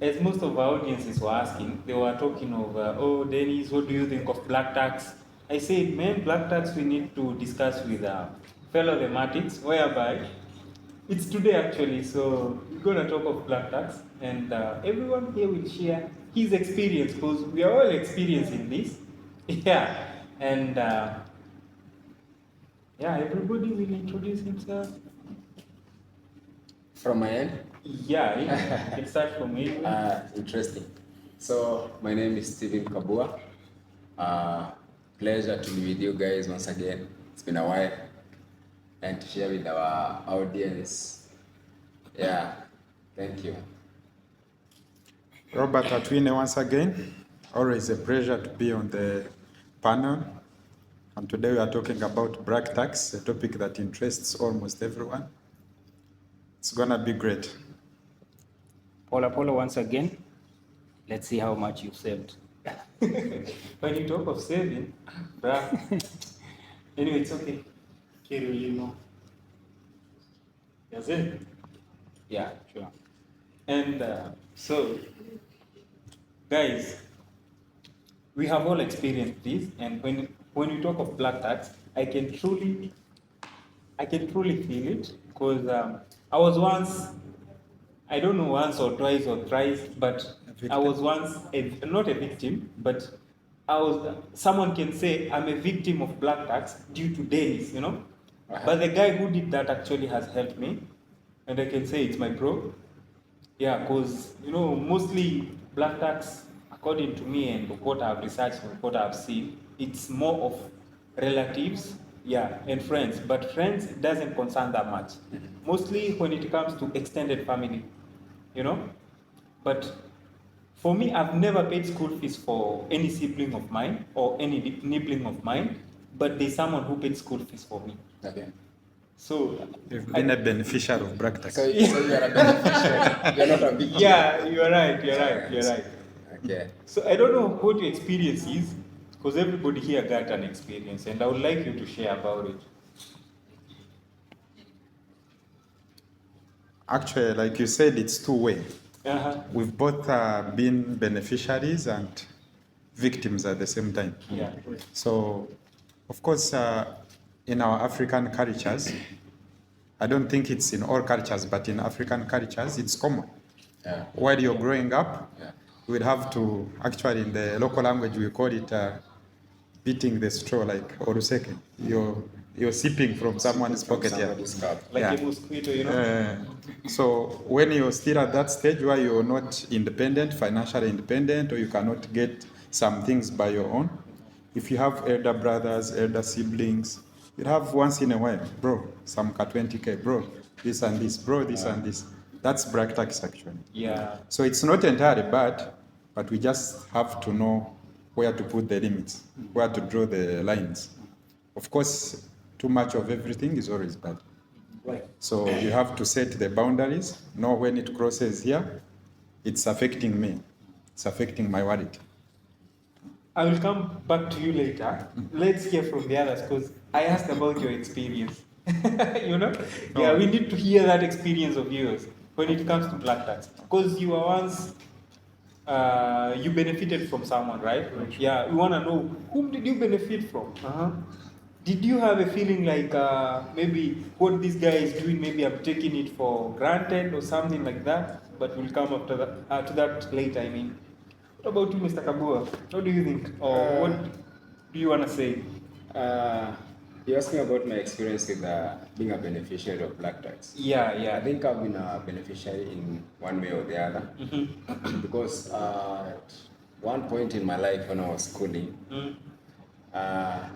as most of our audiences were asking, they were talking of, oh, Dennis, what do you think of black tax? I said, man, black tax we need to discuss with fellow thematics, whereby it's today actually, so we're going to talk of black tax, and everyone here will share his experience, because we are all experiencing this. Yeah, and yeah, everybody will introduce himself. From my end? Yeah, you can start from me. Interesting. So, my name is Steven Kabua. Pleasure to be with you guys once again. It's been a while. And to share with our audience. Yeah, thank you. Robert Atwine once again. Always a pleasure to be on the panel. And today we are talking about black tax, a topic that interests almost everyone. It's gonna be great. Appolo once again. Let's see how much you've saved. When you talk of saving, bruh. Anyway, it's okay. Kiri, you know. That's it. Yeah, sure. And so, guys, we have all experienced this, and when you talk of black tax, I can truly feel it, because I was once, I don't know, once or twice or thrice, but I was once not a victim, but someone can say I'm a victim of black tax due to Dennis, you know. But the guy who did that actually has helped me, and I can say it's my bro. Yeah, because, you know, mostly black tax, according to me and what I've researched and what I've seen, it's more of relatives, yeah, and friends. But friends doesn't concern that much. Mostly when it comes to extended family, you know. But for me, I've never paid school fees for any sibling of mine or any nibbling of mine, but there's someone who paid school fees for me. Okay. So You've been a beneficiary of black tax. So you are a beneficiary. You're not a victim. yeah, you're right. Okay. So I don't know what your experience is, because everybody here got an experience, and I would like you to share about it. Actually, like you said, it's two-way. Uh-huh. We've both been beneficiaries and victims at the same time. Yeah. So, of course, in our African cultures, I don't think it's in all cultures, but in African cultures, it's common. Yeah. While you're growing up, Yeah. we'd have to, actually in the local language, we call it beating the straw, like oruseke. You're sipping from someone's pocket. Somebody's cup. Like Yeah. a mosquito, you know? So when you're still at that stage where you're not independent, financially independent, or you cannot get some things by your own, if you have elder brothers, elder siblings, you have once in a while, bro, some 20K, bro, this and this, bro, this and this. That's black tax actually. Yeah. So it's not entirely bad, but we just have to know where to put the limits, where to draw the lines. Of course, too much of everything is always bad. Right. So you have to set the boundaries, know when it crosses here, it's affecting me, it's affecting my wallet. I will come back to you later. Let's hear from the others, because I asked about your experience. You know? Yeah, we need to hear that experience of yours when it comes to black tax. Because you were once, you benefited from someone, right? Yeah, we want to know, whom did you benefit from? Uh-huh. Did you have a feeling like maybe what this guy is doing, maybe I'm taking it for granted or something like that? But we'll come after that, to that later, I mean. What about you, Mr. Kabua? What do you think? Or what do you want to say? You're asking about my experience with being a beneficiary of black tax. Yeah. I think I've been a beneficiary in one way or the other. Mm-hmm. Because at one point in my life when I was schooling, I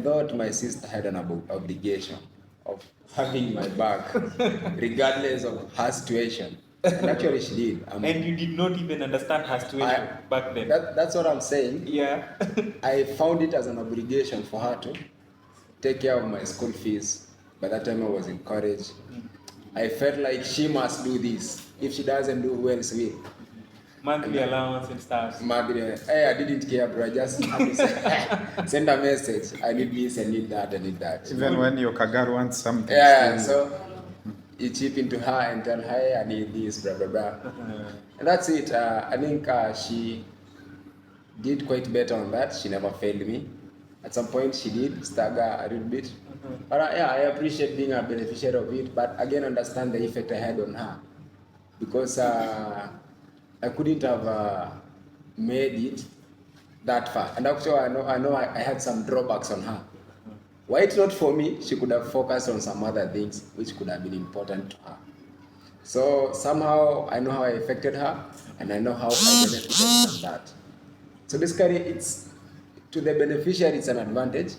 thought my sister had an obligation of having my back, regardless of her situation. And actually, she did. And you did not even understand her situation back then. That's what I'm saying. Yeah. I found it as an obligation for her to take care of my school fees. By that time, I was in college. I felt like she must do this. If she doesn't do, who else will? Monthly allowance and stuff. Hey, I didn't care, bro. I just had to say, send a message. I need this, I need that, I need that. Even when your Kagar wants something. Yeah, still- so you chip into her and tell her, hey, I need this, blah, blah, blah. And that's it. I think she did quite better on that. She never failed me. At some point, she did stagger a little bit. But yeah, I appreciate being a beneficiary of it, but again, understand the effect I had on her. Because I couldn't have made it that far. And actually, I had some drawbacks on her. Why it's not for me, she could have focused on some other things which could have been important to her. So somehow I know how I affected her, and I know how I benefited from that. So basically, it's to the beneficiary it's an advantage,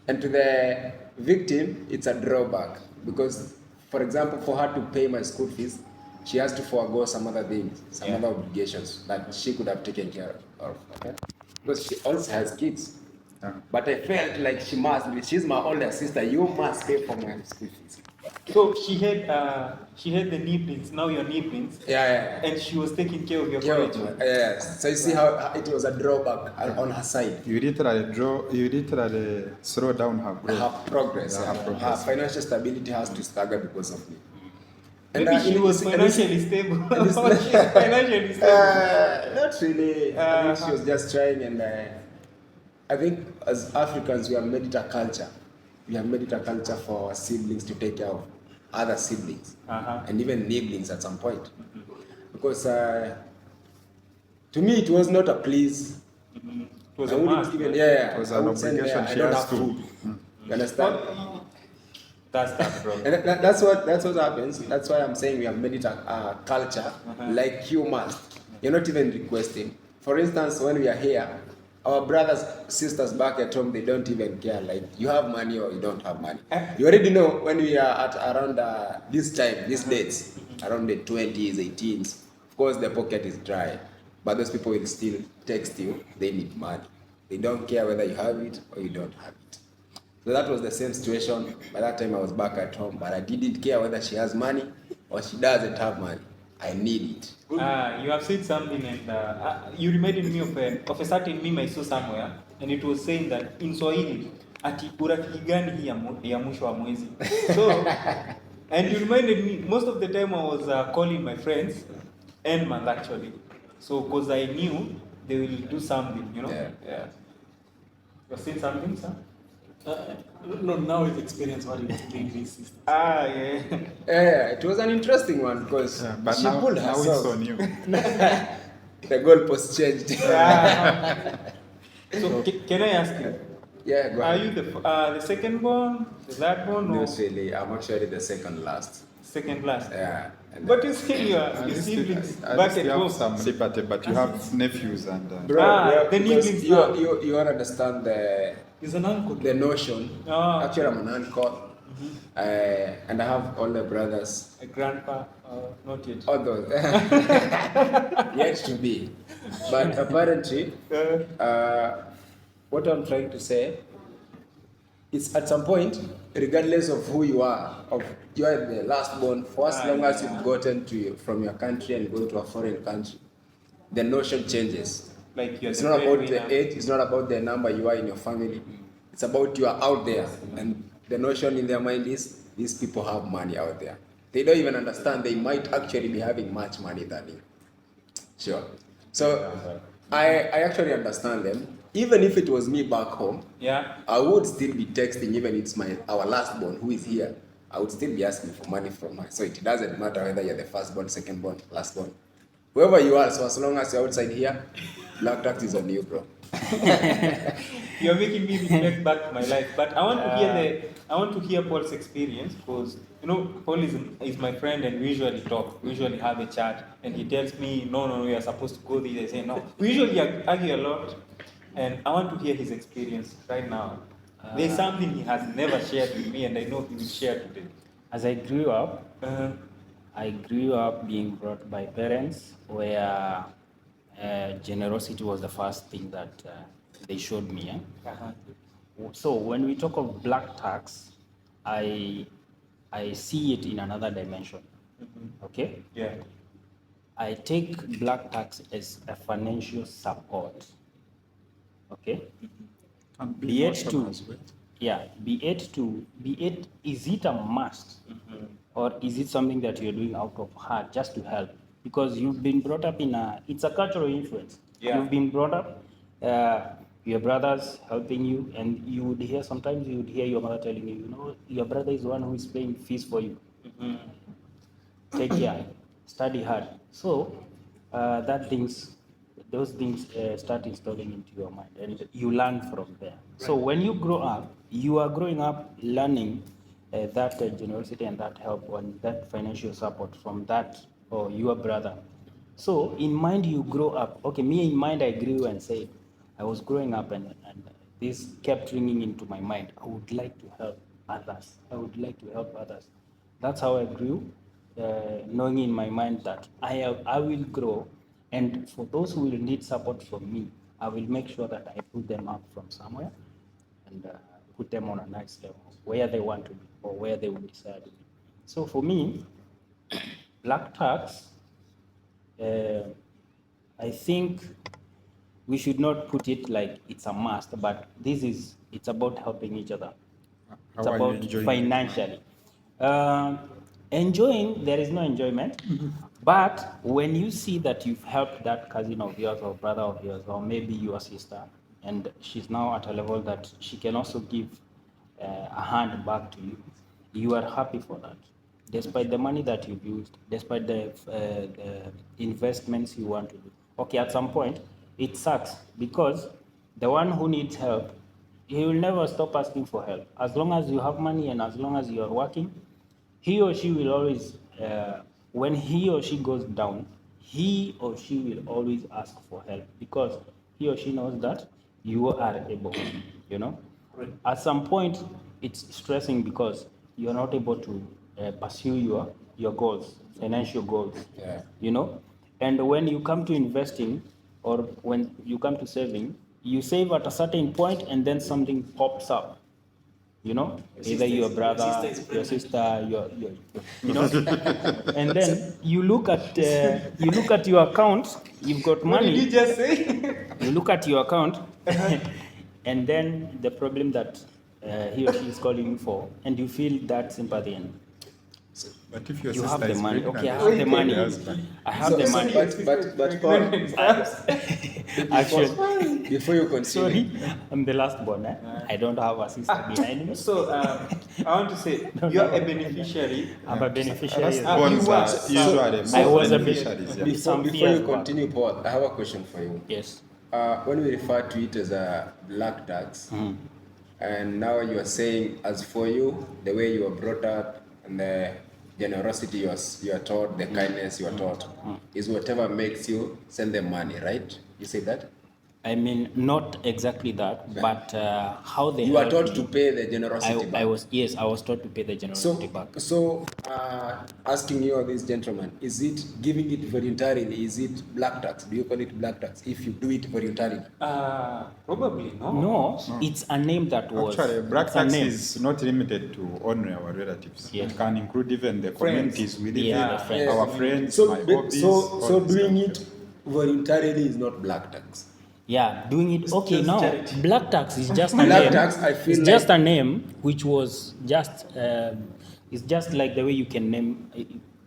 and to the victim it's a drawback, because, for example, for her to pay my school fees, she has to forego some other things, some other obligations that she could have taken care of. Okay, because she also has kids. But I felt like she's my older sister. You must pay for my school fees. So she had the nibblings, now your nibblings. Yeah. And she was taking care of your Yeah, college. yes. So you see how it was a drawback on her side. You literally slow down her growth. Her progress. Yeah, her Her progress. financial stability has to stagger because of me. Maybe she was financially stable. She's financially stable. Not really. I think she was just trying, and I think as Africans we have made it a culture. We have made it a culture for our siblings to take care of other siblings, and even neighborings at some point. Because to me it was not a please. It was I a wouldn't must. even, It was I an would send obligation there, I she don't has have to. food. You understand? That's that, bro. And that's what happens. That's why I'm saying we have made it a culture, like you must. You're not even requesting. For instance, when we are here, our brothers, sisters back at home, they don't even care. Like, you have money or you don't have money. You already know when we are at around this time, these dates, around the 20s, 18s. Of course, the pocket is dry, but those people will still text you. They need money. They don't care whether you have it or you don't have it. So that was the same situation. By that time I was back at home, but I didn't care whether she has money or she doesn't have money. I need it. You have said something, and you reminded me of a certain meme I saw somewhere, and it was saying that in Swahili, ati urafiki gani hii ya mwisho wa mwezi. So, and you reminded me, most of the time I was calling my friends, end month actually. So, because I knew they will do something, you know. Yeah. You have seen something, sir? No, now with experience what it means is. Yeah. Yeah, it was an interesting one because But she now pulled it's herself. on you. The goalpost changed. So, can I ask you? Yeah, go Are ahead. you the second born, the third born, or No, really, I'm actually the second last. second last? Yeah. And But you still your siblings back at you home. have some liberty, but you have nephews and. bro, the because nibblings you, now. you want to understand He's an uncle. the notion. Ah. Actually, I'm an uncle. And I have older brothers. A grandpa, not yet. All those. Yet to be. But apparently, what I'm trying to say is at some point, regardless of who you are, you are the last born, for as long as you've gotten from your country and gone to a foreign country, the notion changes. Like you're It's the not about breadwinner. the age, it's not about the number you are in your family. It's about you are out there. And the notion in their mind is these people have money out there. They don't even understand they might actually be having much money than you. Sure. So I actually understand them. Even if it was me back home, Yeah. I would still be texting, even if it's our last born who is here. I would still be asking for money from her. So it doesn't matter whether you're the first born, second born, last born. Whoever you are, so as long as you're outside here, black tax is on you, bro. You're making me reflect back to my life. But I want to hear Paul's experience, because Paul is my friend, and we usually talk. We usually have a chat, and he tells me, no, we are supposed to go this. I say no. We usually argue a lot, and I want to hear his experience right now. There's something he has never shared with me, and I know he will share today. As I grew up, being brought by parents where generosity was the first thing that they showed me. So when we talk of black tax, I see it in another dimension. Okay? Yeah. I take black tax as a financial support. Okay? Can be Be it emotional to, as well. is it a must? or is it something that you're doing out of heart just to help? Because you've been brought up in it's a cultural influence. Yeah. You've been brought up, your brothers helping you, and you would hear, sometimes you would hear your mother telling you, you know, your brother is the one who is paying fees for you. Take care, study hard. So those things start installing into your mind, and you learn from there. So when you grow up, you are growing up learning that generosity and that help and that financial support from that or your brother. So in mind you grow up. Okay, me in mind I grew and said, I was growing up and this kept ringing into my mind. I would like to help others. I would like to help others. That's how I grew, knowing in my mind that I will grow, and for those who will need support from me, I will make sure that I put them up from somewhere and put them on a nice level where they want to be or where they will decide to be. So for me, black tax, I think we should not put it like it's a must, but it's about helping each other. It's How are you about enjoying it? financially. Enjoying, there is no enjoyment, but when you see that you've helped that cousin of yours or brother of yours or maybe your sister, and she's now at a level that she can also give a hand back to you, you are happy for that. Despite the money that you've used, despite the investments you want to do. Okay, at some point, it sucks because the one who needs help, he will never stop asking for help. As long as you have money and as long as you are working, he or she will always, when he or she goes down, he or she will always ask for help because he or she knows that you are able, you know. At some point, it's stressing because you're not able to pursue your goals, financial goals, Yeah. you know. And when you come to investing or when you come to saving, you save at a certain point and then something pops up, you know, either your brother, your sister, your you know, and then you look at your account, you've got What did money, you just say? you look at your account, and then the problem that he or she is calling you for, and you feel that sympathy, and But if your you sister have the is money. pregnant, Okay, I have the money. husband. I have the money. But Paul, Actually, before you continue, sorry, I'm the last born. I don't have a sister behind me. So I want to say No, you're no. a beneficiary. I'm a beneficiary. Borns you are were- usually I more was a beneficiaries. Yeah. Some before years you back. continue, Paul, I have a question for you. Yes. When we refer to it as a black tax, and now you are saying, as for you, the way you were brought up and the generosity you are taught, the kindness you are taught, is whatever makes you send them money, right? You say that? I mean, not exactly that, but how they You are helped taught me. to pay the generosity back. I was taught to pay the generosity back. So, asking you, this gentleman, is it giving it voluntarily? Is it black tax? Do you call it black tax if you do it voluntarily? Probably no. No, it's a name that was. Actually, black it's a tax name. is not limited to only our relatives. Yeah. It can include even the communities we live Yeah, in, friends. our friends, So, my hobbies. so all this doing kind of it voluntarily is not black tax. Yeah, doing it. Okay, just now charity. black tax is just a Black name. tax, I feel it's just like- a name which was just. It's just like the way you can name.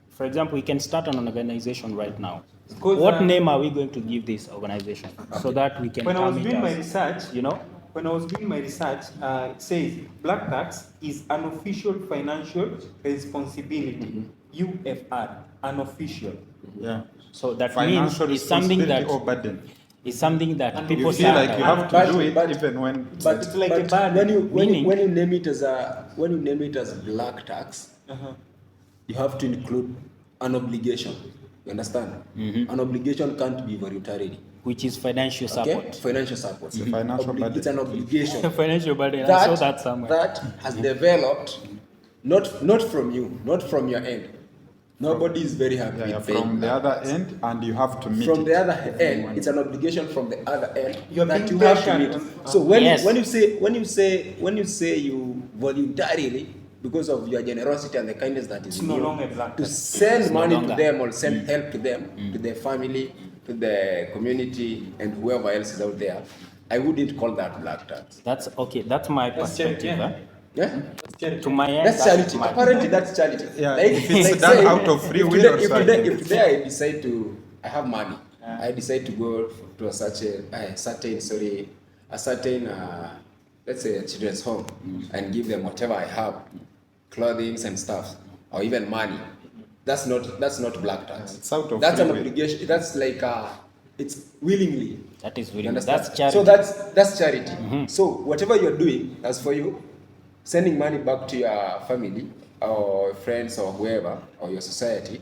For example, we can start an organization right now. Because, What name are we going to give this organization so that we can? When I was term it doing my as, research, you know. when I was doing my research, it says black tax is an official financial responsibility. UFR, unofficial. Yeah. So that Financial means it's something responsibility that or burden. is something that And people You feel start like you out. have to But- do it but- even when. But, It's like but a burden. when Meaning- you name it as black tax, you have to include an obligation. You understand? An obligation can't be voluntarily. Which is financial Okay? support. Financial support. It's a financial burden. It's an obligation Financial burden. I saw that somewhere. that has developed not from you, not from your end. Nobody is very happy Yeah, with paying from the black other tax. end, and you have to meet From it. the other end, it's an obligation from the other end You're that being you have to pressured meet. on- So when Yes. you say you voluntarily, because of your generosity and the kindness that is It's in no you, longer black to tax. send no money longer. to them or send help to them, to their family, to the community, and whoever else is out there, I wouldn't call that black tax. That's okay. That's my That's charity, perspective. yeah. Huh? Yeah. To my end, That's charity. my- Apparently, that's charity. Yeah, Like, if it's like done say, out of free if will today, or if something. today, if today I decide to, I have money, I decide to go to a certain, let's say a children's home, and give them whatever I have, clothing and stuff, or even money. That's not black tax. It's out of That's free an will. obligation. That's like it's willingly. That is You really understand? that's charity. So that's charity. So whatever you're doing, as for you, sending money back to your family or friends or whoever or your society,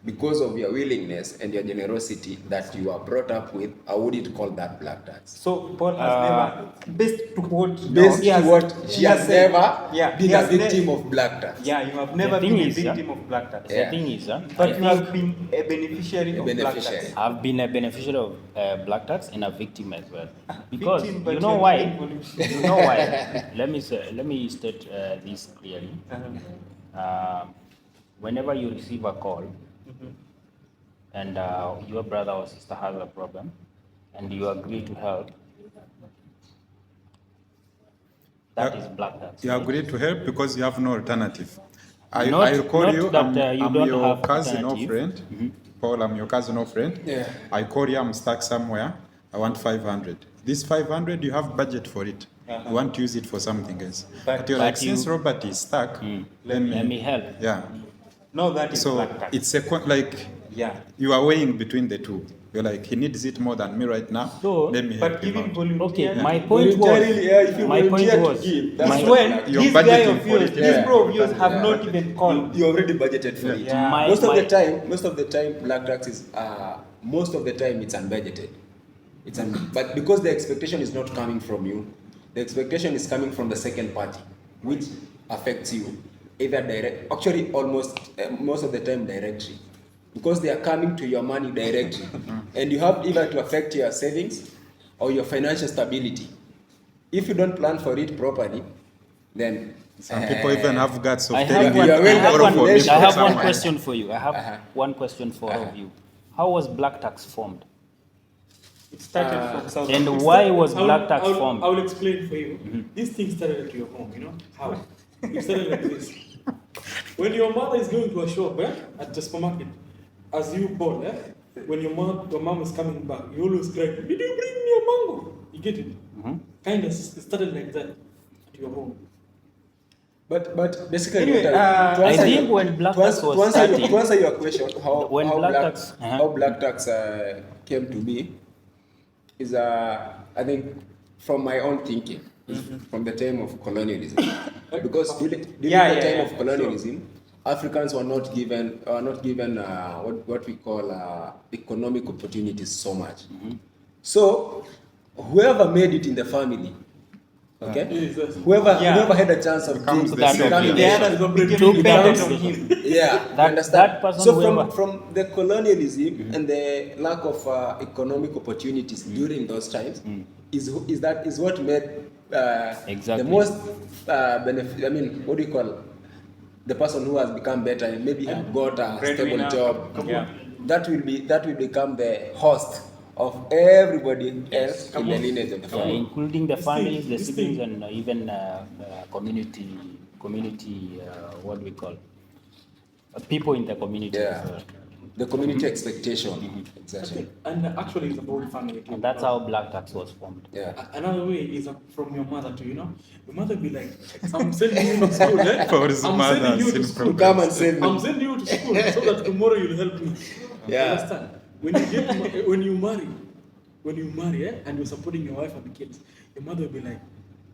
because of your willingness and your generosity that you are brought up with, I wouldn't call that black tax. So Paul has never, based to what, Based he to what he has said, never he been a has ne- victim of black tax. Yeah, you have never thing been a is, victim of black tax. Yeah. The thing is, But I you have think been a beneficiary of black beneficiary. tax. I've been a beneficiary of black tax and a victim as well. Because Victim, but you know you're why? involuntary. You know why? Let me state this clearly. Whenever you receive a call and your brother or sister has a problem and you agree to help, that is black tax. You agree to help because you have no alternative. Not- I'll call not you, that, you I'm don't your have cousin or alternative. friend. Paul, I'm your cousin or friend. Yeah. I call you, I'm stuck somewhere. I want 500. This 500, you have budget for it. You want to use it for something else. But you're but like, since you- Robert is stuck, Let me help. Yeah. No, that is So black tax. it's like Yeah. you are weighing between the two. You're like, he needs it more than me right now. So, Let me help But him giving out. volunteer. Okay, my point was, Voluntarily, yeah, if you my point volunteer to was, give, that's my- It's not when black You're this guy budgeting of for yours, it. this Yeah. bro of yours have Yeah. not even called. You already budgeted for it. Yeah. My- most my- of the time, black tax is most of the time it's unbudgeted. But because the expectation is not coming from you, the expectation is coming from the second party, which affects you either direct. Actually, almost most of the time directly, because they are coming to your money directly, and you have either to affect your savings or your financial stability. If you don't plan for it properly, then Some people even have guts of I telling have you one, You are to well borrow for me calculated. I from have one someone. question for you. I have Uh-huh. one question for all of you. How was black tax formed? It started from South And Africa. why was I will- black tax I will- formed? I will explain for you. This thing started at your home, you know? How? It started like this. When your mother is going to a shop, at the supermarket, as you bought, when your mom is coming back, you always cry, did you bring me a mango? You get it? Kind of started like that at your home. But basically, Anyway, to I answer think your- when black to tax answer- was to answer your- starting- to answer your question, When how black black tax- how black tax came to be is I think from my own thinking, from the time of colonialism, because during the time of colonialism, Africans were not given what we call economic opportunities so much. So whoever made it in the family, okay, Yes. whoever had a chance of Becomes being the becoming savior. the The head. others became Took dependent down- on him. Yeah, you That- understand? that person so whoever- from the colonialism and the lack of economic opportunities during those times is what made Exactly. the most benefit. I mean, what do you call the person who has become better and maybe have got a stable Breadwinner. job? Yeah. That will become the host of everybody else in the lineage of the Yeah, family. including the This families, thing- the this siblings, thing- and even community, what do we call? People in the community. Yeah. as well. The community expectation, exactly. And actually, it's about family too. And that's how black tax was formed. Yeah. Another way is from your mother too, you know? Your mother be like, I'm sending you to school, For his I'm mother, sending you to sin school. To come and save I'm me. sending you to school so that tomorrow you'll help me. Yeah. You understand? When you marry, and you're supporting your wife and the kids, your mother will be like,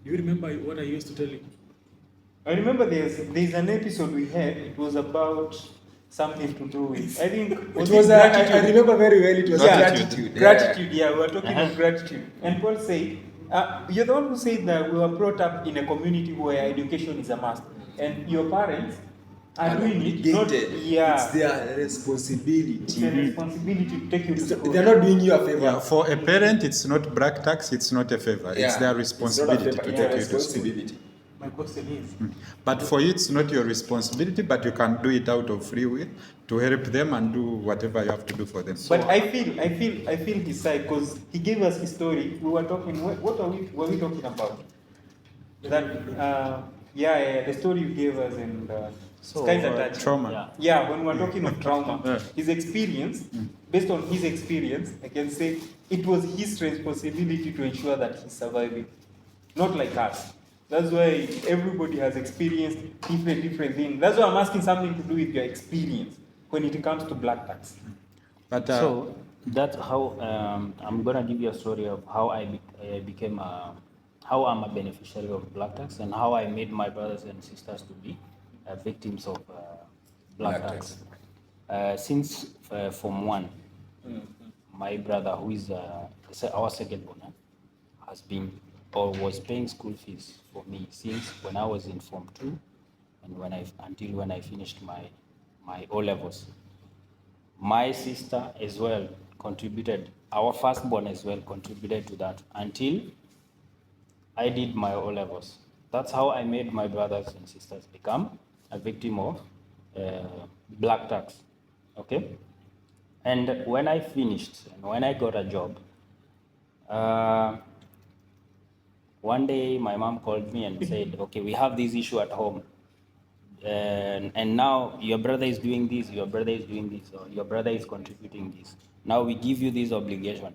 do you remember what I used to tell you? I remember there's an episode we had. It was about something to do with, I think It was I remember very well. It was Gratitude. gratitude. Gratitude, we were talking of gratitude. And Paul said, you're the one who said that we were brought up in a community where education is a must. And your parents are doing it, not, It's their responsibility. it's a responsibility to take you to school. They're not doing you a favor. Yeah, for a parent, it's not black tax, it's not a favor. It's Yeah. their It's not a responsibility favor, to it's take a you to school. responsibility. My question is, But for you, it's not your responsibility, but you can do it out of free will to help them and do whatever you have to do for them. But I feel his side because he gave us his story. We were talking. What were we talking about? That Yeah, the story you gave us, and So, it's kind of touching. Trauma. Yeah. Yeah, when we're talking of trauma, Yeah. his experience, based on his experience, I can say it was his responsibility to ensure that he's surviving, not like us. That's why everybody has experienced different things. That's why I'm asking something to do with your experience when it comes to black tax. But So that's how I'm gonna give you a story of how I became how I'm a beneficiary of black tax and how I made my brothers and sisters to be victims of black Black tax. Since Form 1, my brother, who is our second born, has been or was paying school fees for me since when I was in Form 2 and until when I finished my O levels. My sister as well contributed, our firstborn as well contributed to that until I did my O levels. That's how I made my brothers and sisters become a victim of black tax. Okay? And when I finished and when I got a job, one day my mom called me and said, okay, we have this issue at home. And now your brother is doing this, your brother is doing this, or your brother is contributing this. Now we give you this obligation.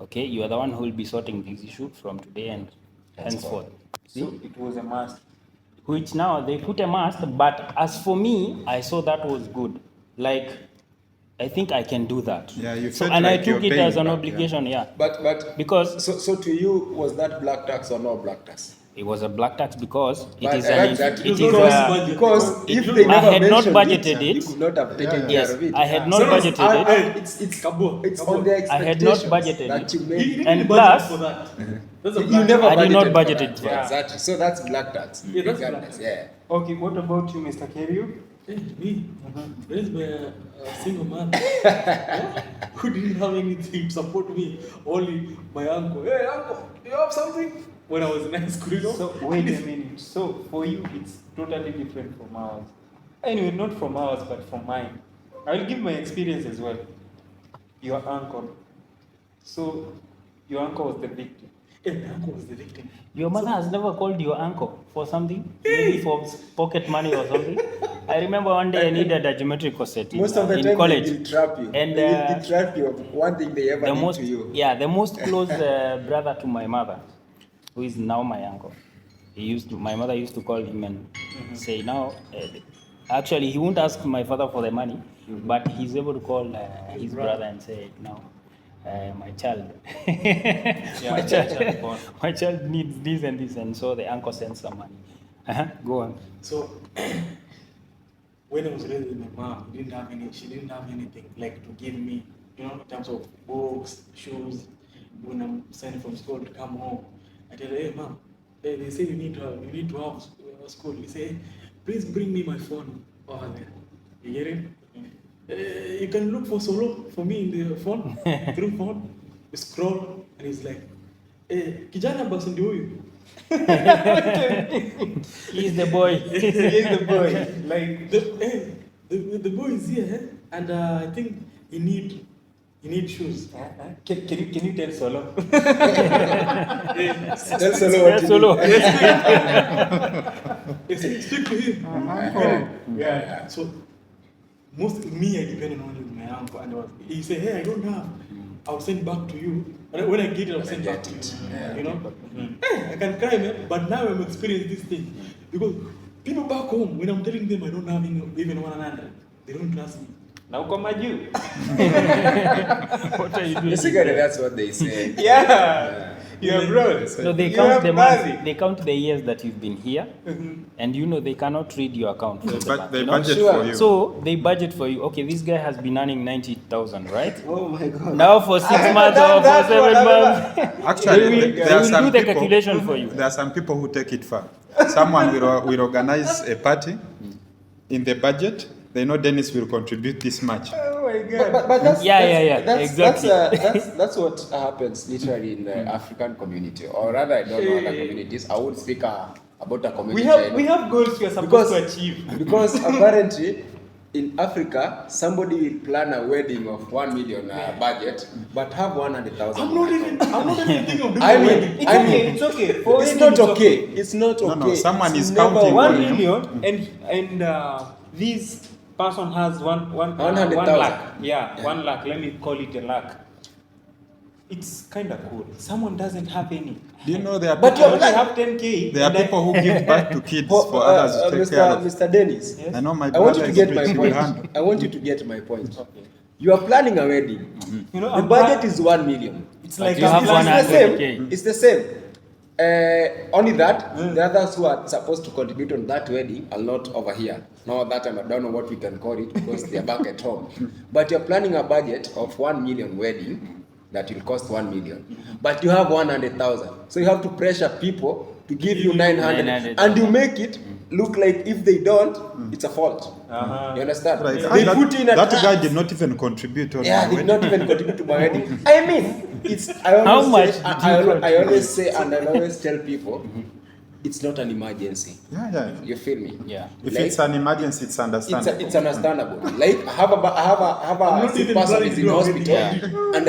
Okay, you are the one who will be sorting this issue from today and henceforth. So it was a must. Which now they put a must, but as for me, I saw that was good. Like, I think I can do that. Yeah, you so, felt and like I you're took it paying as an back, obligation, yeah. But Because so to you, was that black tax or no black tax? it was a black tax because it But is an exactly. it is because, a, because it- if they I never had not mentioned budgeted you it. could not have taken Yes, care of it. I had not So, budgeted it. It's Kabo. on the I had not expectations budgeted that it. you You made. didn't And budget plus- for that. That's a You black never I did not budgeted budget for it. that. Yeah. Exactly. So that's black tax. Yeah, that's Regardless, black tax. yeah. Okay, what about you, Mr. Kerio? Hey, me, raised by a single man yeah, who didn't have anything to support me, only my uncle. Hey, uncle, you have something? When I was in high school, you know? So wait a minute. So for you, it's totally different from ours. Anyway, not from ours, but from mine. I will give my experience as well. Your uncle. So your uncle was the victim. Yeah, my uncle was the victim. Your mother has never called your uncle for something, maybe for pocket money or something. I remember one day I needed a geometrical set in, Most of the in time college. they will trap you. And, They will guilt trap you of one thing they ever the did most, to you. yeah, the most close brother to my mother, who is now my uncle. My mother used to call him and say, now, actually, he won't ask my father for the money, but he's able to call his brother and say, now, my child, my child needs this and this, and so the uncle sends some money. Go on. So, when I was raised with my mom, she didn't have anything like to give me, you know, in terms of books, shoes. When I'm sent from school to come home, I tell her, hey, mom, they say you need to have school. You say, please bring me my phone over there. You get it? You can look for solo for me in the phone, through phone. You scroll, and it's like, hey, kijana basi ndio huyu. He's the boy. He's the boy. Like The boy is here, eh? And I think he need shoes. can you tell Solo? Tell Solo what to Solo. do. Speak to him. Yeah. So most me I depended on my uncle, and he said, hey, I don't have. I'll send back to you. And when I get it, I'll send back to you. Yeah. You know, hey, I can cry, man. But now I'm experiencing this thing because people back home, when I'm telling them I don't have even 100, they don't trust me. Now come at you. What are you doing? Basically, that's what they say. Yeah. You're abroad. No, they You count have the months, money. they count the years that you've been here, and you know they cannot read your account. from the But bank, they you know? budget Sure. for you. So they budget for you. Okay, this guy has been earning 90,000, right? Oh my God. Now for 6 months done or for that 7 one, months, Actually, they there are will some do the people- calculation for you. There are some people who take it far. Someone will organize a party in the budget. They know Dennis will contribute this much. Oh my God. But that's, Yeah, exactly. That's what happens literally in the African community, or rather, I don't know other communities. I would speak about a community. We have goals we are supposed because to achieve. because apparently in Africa, somebody will plan a wedding of 1 million budget, but have 100,000. I'm not even thinking of doing I a mean, wedding. It's okay. For it's wedding, not okay. It's not No, okay. no, someone It's is never counting One on you. million and this person has one 100,000. lakh. Yeah, 1 lakh. Let me call it a lakh. It's kind of cool. Someone doesn't have any. Do you know there are But people, you're I have 10K. there are and I- people who give back to kids for others to take care of? Mr. Dennis, I know my I want you brother to is get my rich, he will point. handle. I want you to get my point. You are planning a wedding. You know, The I'm budget plan- is 1 million. It's But like you have It's 100K. the same. It's the same. Only that the others who are supposed to contribute on that wedding are not over here. Now that I don't know what we can call it because they are back at home. But you're planning a budget of 1 million wedding that will cost 1 million. But you have 100,000. So you have to pressure people to give you 900, 900,000. and you make it look like if they don't, it's a fault. Uh-huh. You understand? Right. They that, put in a that trap. guy did not even contribute on Yeah, my did wedding. not even contribute to my wedding. I mean, it's. I always How say, much did you I always say, and I always tell people, it's not an emergency. Yeah. You feel me? Yeah. If Like, it's an emergency, it's understandable. it's understandable. Like I have I'm a not sick even person planning is to in do a hospital, wedding. and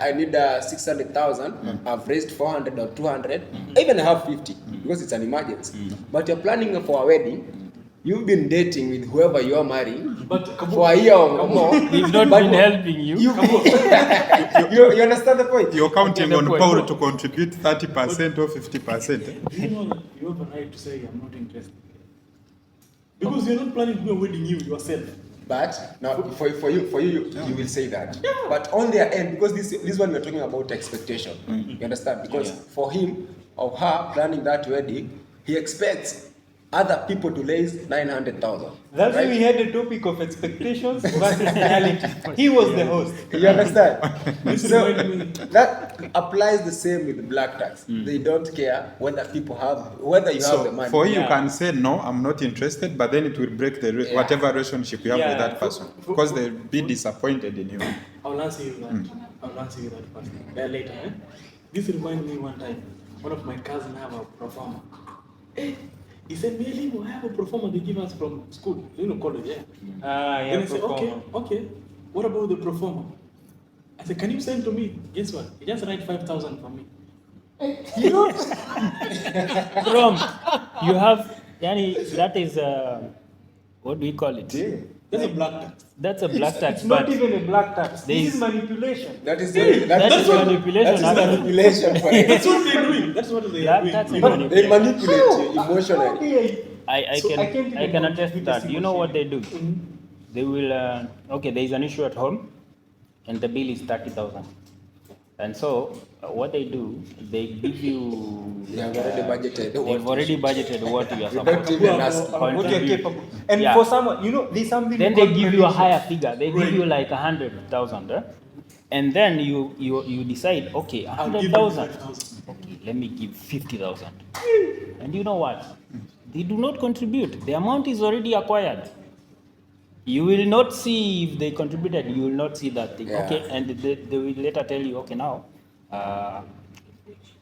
I need 600,000. I've raised 400 or 200. Even I have 50 because it's an emergency. But you're planning for a wedding. You've been dating with whoever you're marrying But for a year or more. We've not But been helping you. you understand the point? You're counting Okay, on the point. Paul to contribute 30% or 50%. Do you know that you have a right to say I'm not interested? Because you're not planning to do a wedding yourself. But now, for you, you will say that. But on their end, because this one we're talking about expectation. You understand? Because for him or her planning that wedding, he expects other people to raise 900,000. That's why right? we had a topic of expectations versus reality. He was the host. You understand? so reminded me. that applies the same with black tax. They don't care whether people have, whether you have the So money. for you, Yeah. you can say no, I'm not interested, but then it will break the Yeah. whatever relationship you have Yeah. with that person because they'll be disappointed in you. I'll answer you that. I'll answer you that first. Later. This reminded me one time. One of my cousins have a performer. He said, "Really, I have a performer they give us from school, college, yeah." Yeah, Then I said, performer. okay. What about the performer? I said, can you send to me? Guess what? He just write 5,000 for me. From you have, yani, that is what do we call it? That's a black tax. That's a black tax, It's not but even a black tax. There This is- is manipulation. that is that is manipulation. That is actually. manipulation for it. That's what they're doing. That's what they're Black doing. tax and You know, They manipulation. manipulate you emotionally. Okay. I So I can't can even attest to completely that. You know what they do? Mhm. They will okay. There is an issue at home, and the bill is 30,000. And so what they do, they give you. They have already budgeted what They've already budgeted what you are Without supposed to even asking. What you're contribute. capable. And Yeah. for someone, there's something. Then they called give you a predictions. higher figure. They give you like 100,000, and then you decide, okay, I'll give you 100,000. 5,000. Okay, let me give 50,000. And you know what? They do not contribute. The amount is already acquired. You will not see if they contributed. You will not see that thing. Yeah. Okay, and they will later tell you, okay, now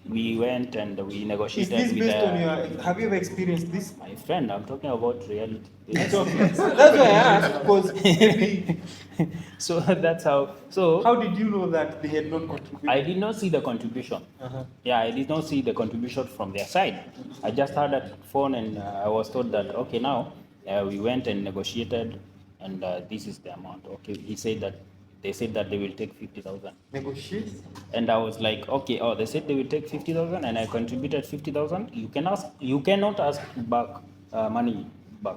we went and we Is negotiated this with based on your? Have you ever experienced this? my friend. I'm talking about reality. That's why I asked because maybe. So that's how. So How did you know that they had not contributed? I did not see the contribution. Uh-huh. Yeah, I did not see the contribution from their side. I just heard that phone and I was told that, okay, now we went and negotiated and this is the amount. Okay, they said that they will take 50,000. Negotiate. And I was like, okay, they said they will take 50,000 and I contributed 50,000. You cannot ask back money back,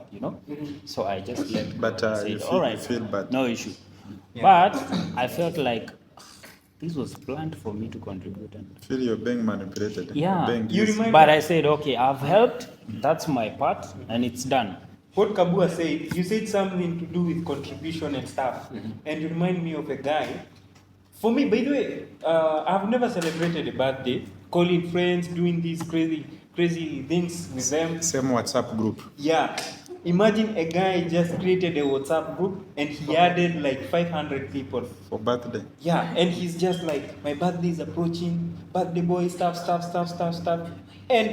So I just left. But and you said, feel- all right, you feel bad. no issue. Yeah. But I felt like this was planned for me to contribute. And Feel you're being manipulated. Yeah. Being You used. remind- but I said, okay, I've helped. That's my part, and it's done. What Kabua said, you said something to do with contribution and stuff, and you remind me of a guy. For me, by the way, I've never celebrated a birthday, calling friends, doing these crazy things with them. Same WhatsApp group. Yeah. Imagine a guy just created a WhatsApp group and he added like 500 people. For birthday. Yeah, and he's just like, my birthday is approaching, birthday boy, stuff. And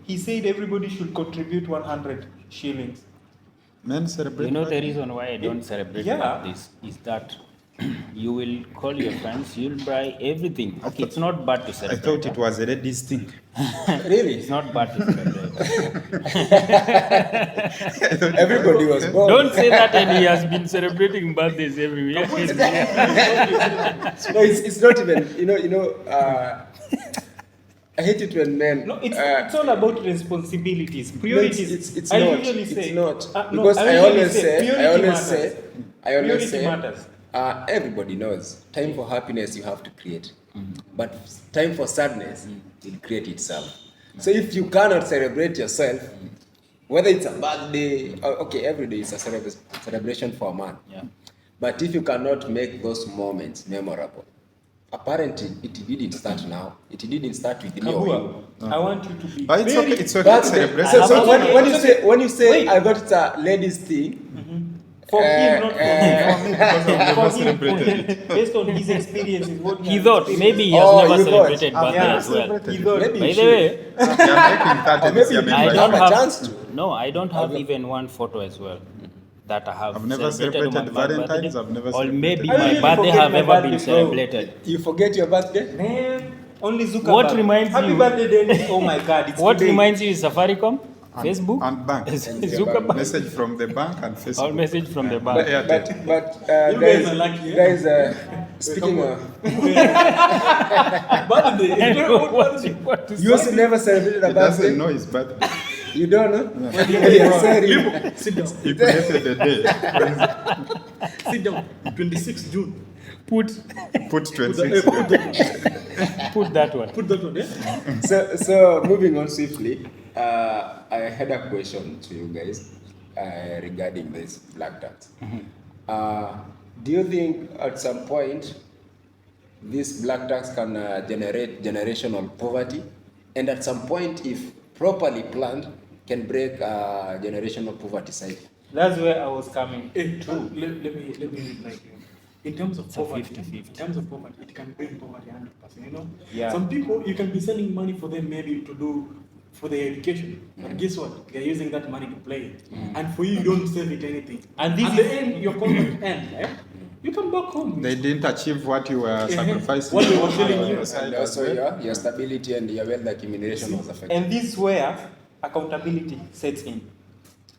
he said everybody should contribute 100 shillings. Men celebrate You know the birthday? reason why I don't celebrate Yeah. birthdays is that you will call your friends, you'll buy everything. Okay, it's not bad to I celebrate. thought it was a ladies thing. Really? It's not bad to celebrate. Everybody was born. Don't say that, and he has been celebrating birthdays every year. No, it's not even. I hate it when men. No, it's all about responsibilities, priorities. It's I not. usually It's say not. no, Because I usually always say, priority I always matters. say, everybody knows time for happiness you have to create, but time for sadness will create itself. So if you cannot celebrate yourself, whether it's a birthday, okay, every day is a celebration for a man. Yeah. But if you cannot make those moments memorable, apparently it didn't start now. It didn't start with me or you. Kabua, I want you to be But it's very okay. It's okay. But to celebrate. so I when, have- when you say Wait. I got it's a ladies thing, for him, not for me. Because I've never For him, celebrated it. based on his experiences, what He has thought experienced. maybe he has Oh, never you thought. celebrated I've birthday never as well. celebrated. He thought- maybe By you the should. way, You're making that Or a maybe you Messiah didn't I member. have don't a have chance to. no, I don't have even one photo as well that I have I've never celebrated celebrated on my Valentine's, birthday, I've never or celebrated. maybe I my usually birthday forget have my ever been birthday, bro. celebrated. You forget your birthday? Man, only Zuckerberg. What reminds Happy you- birthday, Dennis. Oh my God, it's What today. reminds you is Safaricom, Facebook, And bank. Zuckerberg, Message from the bank and or Facebook. message from the But- bank. But You guys are lucky, eh? guys, speaking of, Birthday. What to you also never celebrated a He doesn't birthday. know his birthday. You don't know? Yeah, sorry. Sit down. He created the day. Sit down. 26 June. put Put Put 26. that one? Put that one, eh? So moving on swiftly, I had a question to you guys regarding this black tax. Do you think at some point this black tax can generate generational poverty, and at some point, if properly planned, can break generational poverty cycle? That's where I was coming. True. Let me like in terms of a poverty, 50-50. in terms of poverty, it can bring poverty 100%. You know, Yeah. some people you can be sending money for them maybe to do for their education, but guess what? They're using that money to play, and for you, you don't save it anything. And this at is- the end, your contract ends. Eh? You come back home. They didn't achieve what you were sacrificing. What they were telling on you. your side And as also well. your stability and your wealth accumulation was affected. And this is where accountability sets in.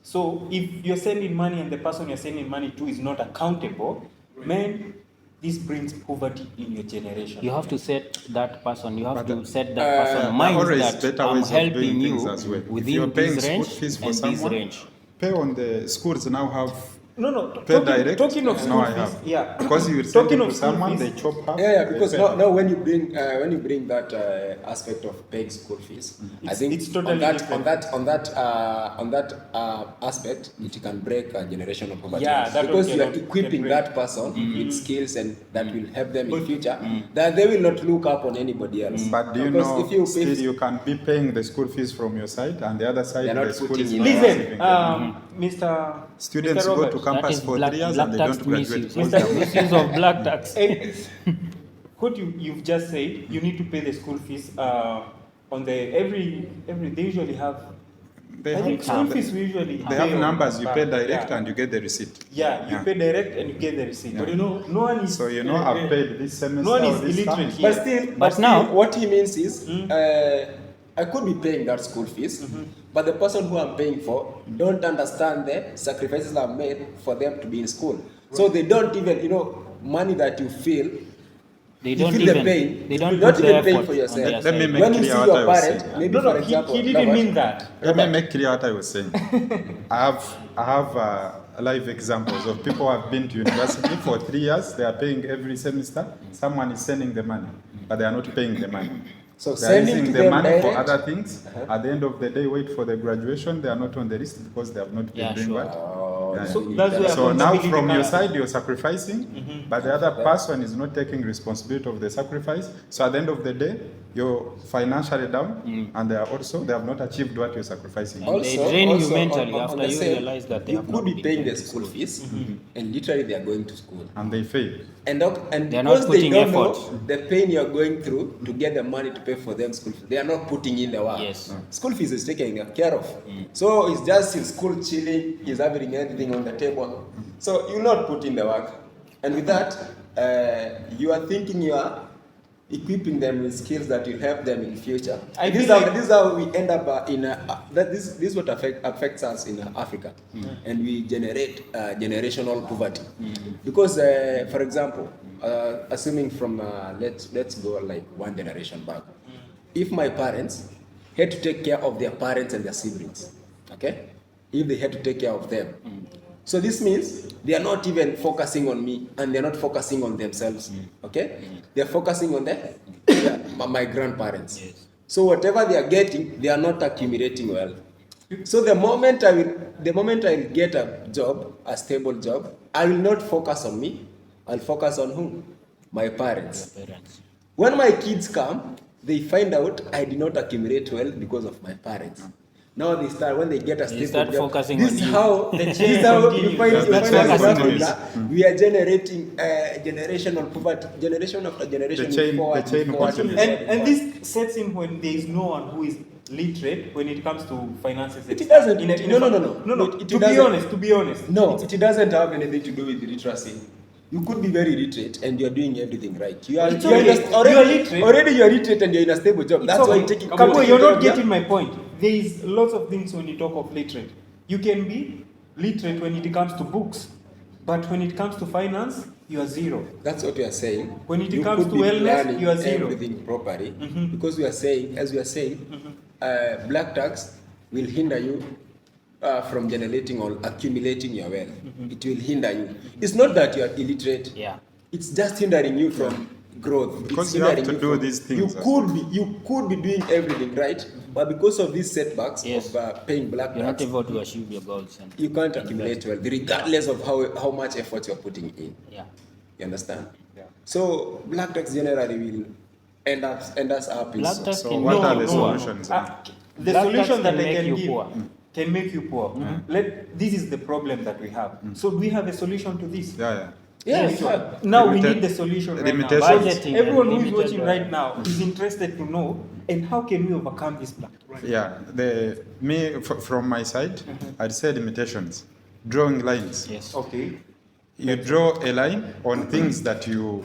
So if you're sending money and the person you're sending money to is not accountable, man, this brings poverty in your generation. You have to set that person. You have But to set that person There are mind always that better I'm ways of doing helping things you as well. If within you're paying this school range fees for and this someone, range. pay on the schools now have No, pay direct. talking of Now school I fees, have. yeah. Because you will send Talking it of to school someone, fees. they chop half. Yeah, they because pay now when you bring that aspect of paying school fees, I It's- think it's totally on that different. on that aspect it can break generational poverty. Yeah, that because one you are can equipping break. that person with skills and that will help them in future. That they will not look up on anybody else. But do you Because know, if you still if, you can be paying the school fees from your side, and the other side They're not the school putting is in not Listen, receiving the money. Mr. Students Mr. go Robert, to That campus is for black, 3 years black and they tax don't graduate. misuse. because they have- Misuse of black tax. What you've just said, you need to pay the school fees on the every they usually have. They I think have, school fees we usually they have pay on numbers, you back, pay direct yeah. and you get the receipt. Yeah, you pay direct and you get the receipt. But you know, No one is. So you know I've paid this semester. No one or is this illiterate term. here. but still, now- what he means is I could be paying that school fees, but the person who I'm paying for don't understand the sacrifices I've made for them to be in school. So they don't even, money that you feel, They you don't feel the even. pain. They don't You're not put even the paying effort for on yourself. their Let me side. make When you see clear what your I was parent, saying. maybe No, for example, he didn't Robert, mean that. Let me make clear what I was saying. I have live examples of people who have been to university for 3 years. They are paying every semester. Someone is sending the money, but they are not paying the money. So They are sending using to the them money for direct. other things. At the end of the day, wait for the graduation. They are not on the list because they have not been Yeah, doing sure. what. about. So that's where So now accountability from your comes. side, you're sacrificing, but the other person is not taking responsibility of the sacrifice. So at the end of the day, you're financially down, and they have not achieved what you're sacrificing. And they drain you mentally on after the you same, realize that they you have could not be been paying going the to school school. fees, and literally they are going to school. And they fail. And They are not because they putting don't effort. know the pain you are going through to get the money to pay for them school fees, they are not putting in the work. Yes. School fees is taken care of. So it's just in school chilling, he's having everything on the table. So you not put in the work. And with that, you are thinking you are equipping them with skills that will help them in future. This is how we end up this is what affects us in Africa, and we generate generational poverty. Because, for example, assuming from let's go like one generation back, if my parents had to take care of their parents and their siblings, okay, if they had to take care of them. So this means they are not even focusing on me, and they're not focusing on themselves. Okay, they're focusing on my grandparents. Yes. So whatever they are getting, they are not accumulating well. So the moment I will get a job, a stable job, I will not focus on me. I'll focus on who? My parents. Parents. When my kids come, they find out I did not accumulate well because of my parents. Now they start, when they get a stable start job, focusing this on is you. how The chain this is how you continues. find That's us in focusing on Africa. We are generating generational poverty, generation after generation. The chain- forward, the chain forward, continues. forward, And forward. this sets in when there is no one who is literate when it comes to finances. It doesn't. No. To be honest. No, it doesn't have anything to do with literacy. You could be very literate and you are doing everything right. You are, It's you are okay. just, already, You are literate. already you are literate and you're in a stable job. It's That's okay. why you're taking. Kaboy, you're not yeah? getting my point. There is lots of things when you talk of literate. You can be literate when it comes to books, but when it comes to finance, you are zero. That's what we are saying. When it You comes could to be wellness, planning you are zero. everything properly, because we are saying, as we are saying, black tax will hinder you from generating or accumulating your wealth. It will hinder you. It's not that you are illiterate. Yeah. It's just hindering you from growth. Because It's you have hindering to do from- these things You as could be doing everything right, but because of these setbacks Yes. of paying black You're not tax, able to achieve your goals. And you can't accumulate wealth, regardless of how much effort you're putting in. yeah. You understand? Yeah. So black tax generally will end us up in Black tax So can what make are you the poor. solutions? The Black solution tax that can I make can you give poor. can make you poor. This is the problem that we have. So we have a solution to this. Yeah. Yes. Now we Limited- need the solution right now. limitations. Budgeting and Everyone who is limited watching budget. right now is interested to know, and how can we overcome this black tax? Yeah, from my side, I'd say limitations. Drawing lines. Yes. Okay. You draw a line on things that you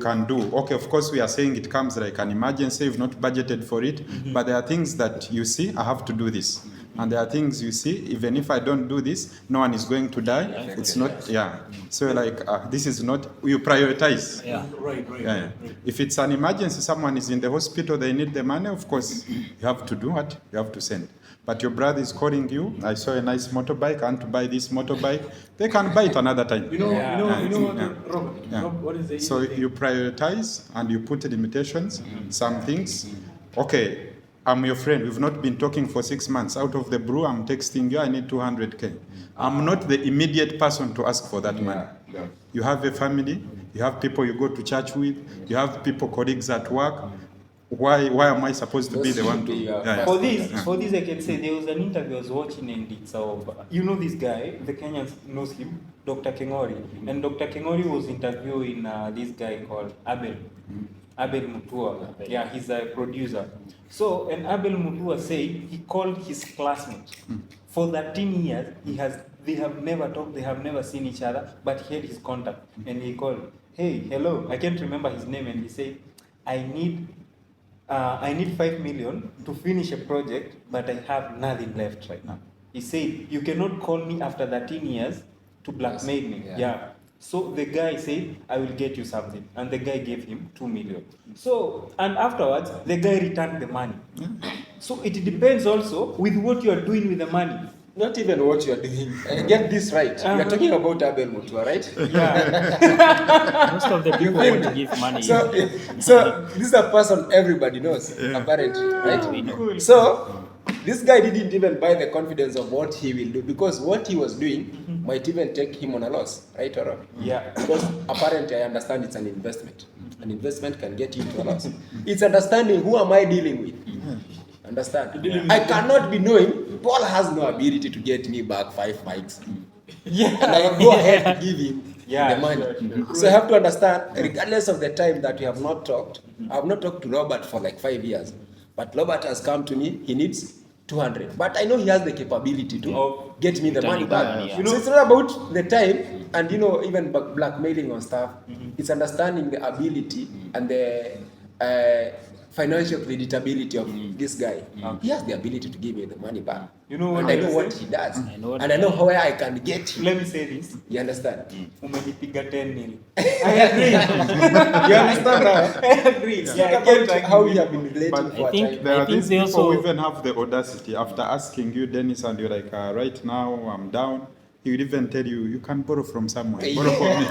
can do. Okay, of course, we are saying it comes like an emergency, you've not budgeted for it, but there are things that you see, I have to do this. And there are things you see, even if I don't do this, no one is going to die. It's not, yeah. So like, this is not, you prioritize. Yeah. Right. Yeah. If it's an emergency, someone is in the hospital, they need the money, of course, you have to do what? You have to send. But your brother is calling you, I saw a nice motorbike, I want to buy this motorbike. They can buy it another time. You know what, Yeah. Robert? Yeah. Rob, what is the So easy thing? you prioritize and you put limitations, some things. Okay, I'm your friend, we've not been talking for 6 months. Out of the blue, I'm texting you, I need 200K. I'm not the immediate person to ask for that money. You have a family, you have people you go to church with, you have people, colleagues at work. Why am I supposed to be the one to? Yeah. For this, I can say there was an interview I was watching, and it's of this guy, the Kenyans knows him, Dr. Kengori, and Dr. Kengori was interviewing this guy called Abel Mutua. Yeah, he's a producer. So, and Abel Mutua said he called his classmate. For 13 years, they have never talked, they have never seen each other, but he had his contact, and he called, hey, hello, I can't remember his name, and he said, I need 5 million to finish a project, but I have nothing left right now. He said, you cannot call me after 13 years to blackmail me. Yeah. So the guy said, I will get you something. And the guy gave him 2 million. So, and afterwards, the guy returned the money. So it depends also with what you are doing with the money. Not even what you are doing. Get this right. We are talking about Abel Mutua, right? Yeah. Most of the people want to give money. So this is a person everybody knows, apparently, right? We know. Cool. So This guy didn't even buy the confidence of what he will do, because what he was doing might even take him on a loss, right or wrong? Yeah. Because apparently I understand it's an investment. An investment can get you into a loss. It's understanding who am I dealing with. Understand? I cannot be knowing Paul has no ability to get me back 5 mics. Yeah. And I go ahead to give him Yeah, the money. sure. So I have to understand, regardless of the time that we have not talked, I have not talked to Robert for like 5 years. But Robert has come to me, he needs 200. But I know he has the capability to get me the money back. Yeah. So it's not about the time and even blackmailing on stuff. It's understanding the ability and the financial creditability of this guy. He has the ability to give me the money back. You know what and I I know say? what he does. what And I know where I can get him. Let me say this. You understand? Umenipiga 10-0. I agree. You understand that? I agree. It's Yeah, not I get about how we have been relating But for I a think- time. There are think these they people also- who even have the audacity after asking you, Dennis, and you're like, right now I'm down. He would even tell you, you can borrow from someone. Borrow from me.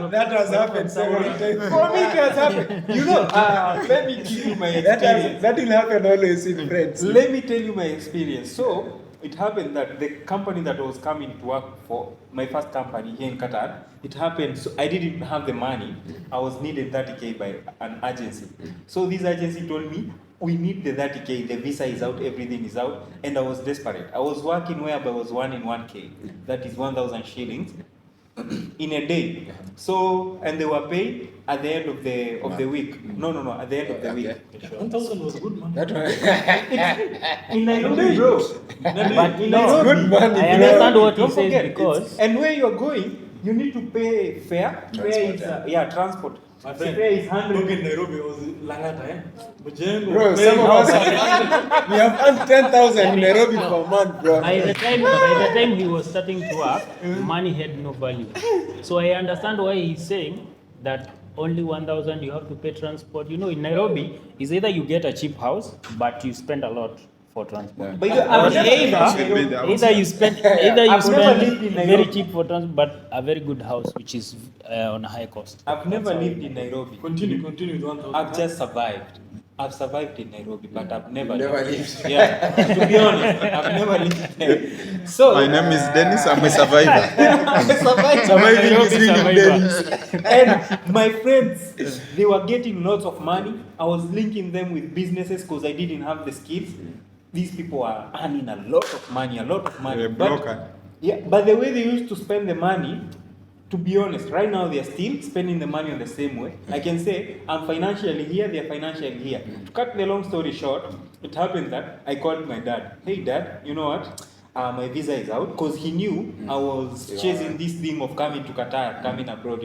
That has happened several times. For me, it has happened. Let me give you my experience. That will happen always in friends. Let me tell you my experience. So, it happened that the company that I was coming to work for, my first company here in Qatar, it happened, so I didn't have the money. I was needed 30K by an agency. So this agency told me, we need the 30K, the visa is out, everything is out, and I was desperate. I was working whereby I was 1 in 1K, that is 1,000 shillings in a day. So, and they were paid at the end of the week. No, at the end of the week. 1,000 was good money. That one. In Nairobi, bro. But In no, Nairobi. good money, I bro. understand what he Don't says forget, because and where you're going, you need to pay fare. Fare is, transport. My friend, Fare is 100. look in Nairobi was Langata, eh? Mujengo, Bro, Pay- some of us, we have earned 10,000 in Nairobi per month, bro. by the time he was starting to work, money had no value. So I understand why he's saying that only 1,000 you have to pay transport. In Nairobi, is either you get a cheap house, but you spend a lot for transport. But Or I've never lived in Nairobi. Nairobi. either you spend I've never lived in very Nairobi. cheap for transport, but a very good house, which is on a high cost. I've never lived in Nairobi. Continue with 1,000. I've just survived. I've survived in Nairobi, but I've never Never lived. lived. Yeah, to be honest, I've never lived there. So My name is Dennis, I'm a survivor. I survived. Surviving is really Dennis. And my friends, they were getting lots of money. I was linking them with businesses because I didn't have the skills. These people are earning a lot of money, You're a But, broker. yeah, but the way they used to spend the money, to be honest, right now they are still spending the money on the same way. I can say I'm financially here, they are financially here. To cut the long story short, it happened that I called my dad. Hey dad, you know what? My visa is out, because he knew I was chasing this thing of coming to Qatar, coming abroad.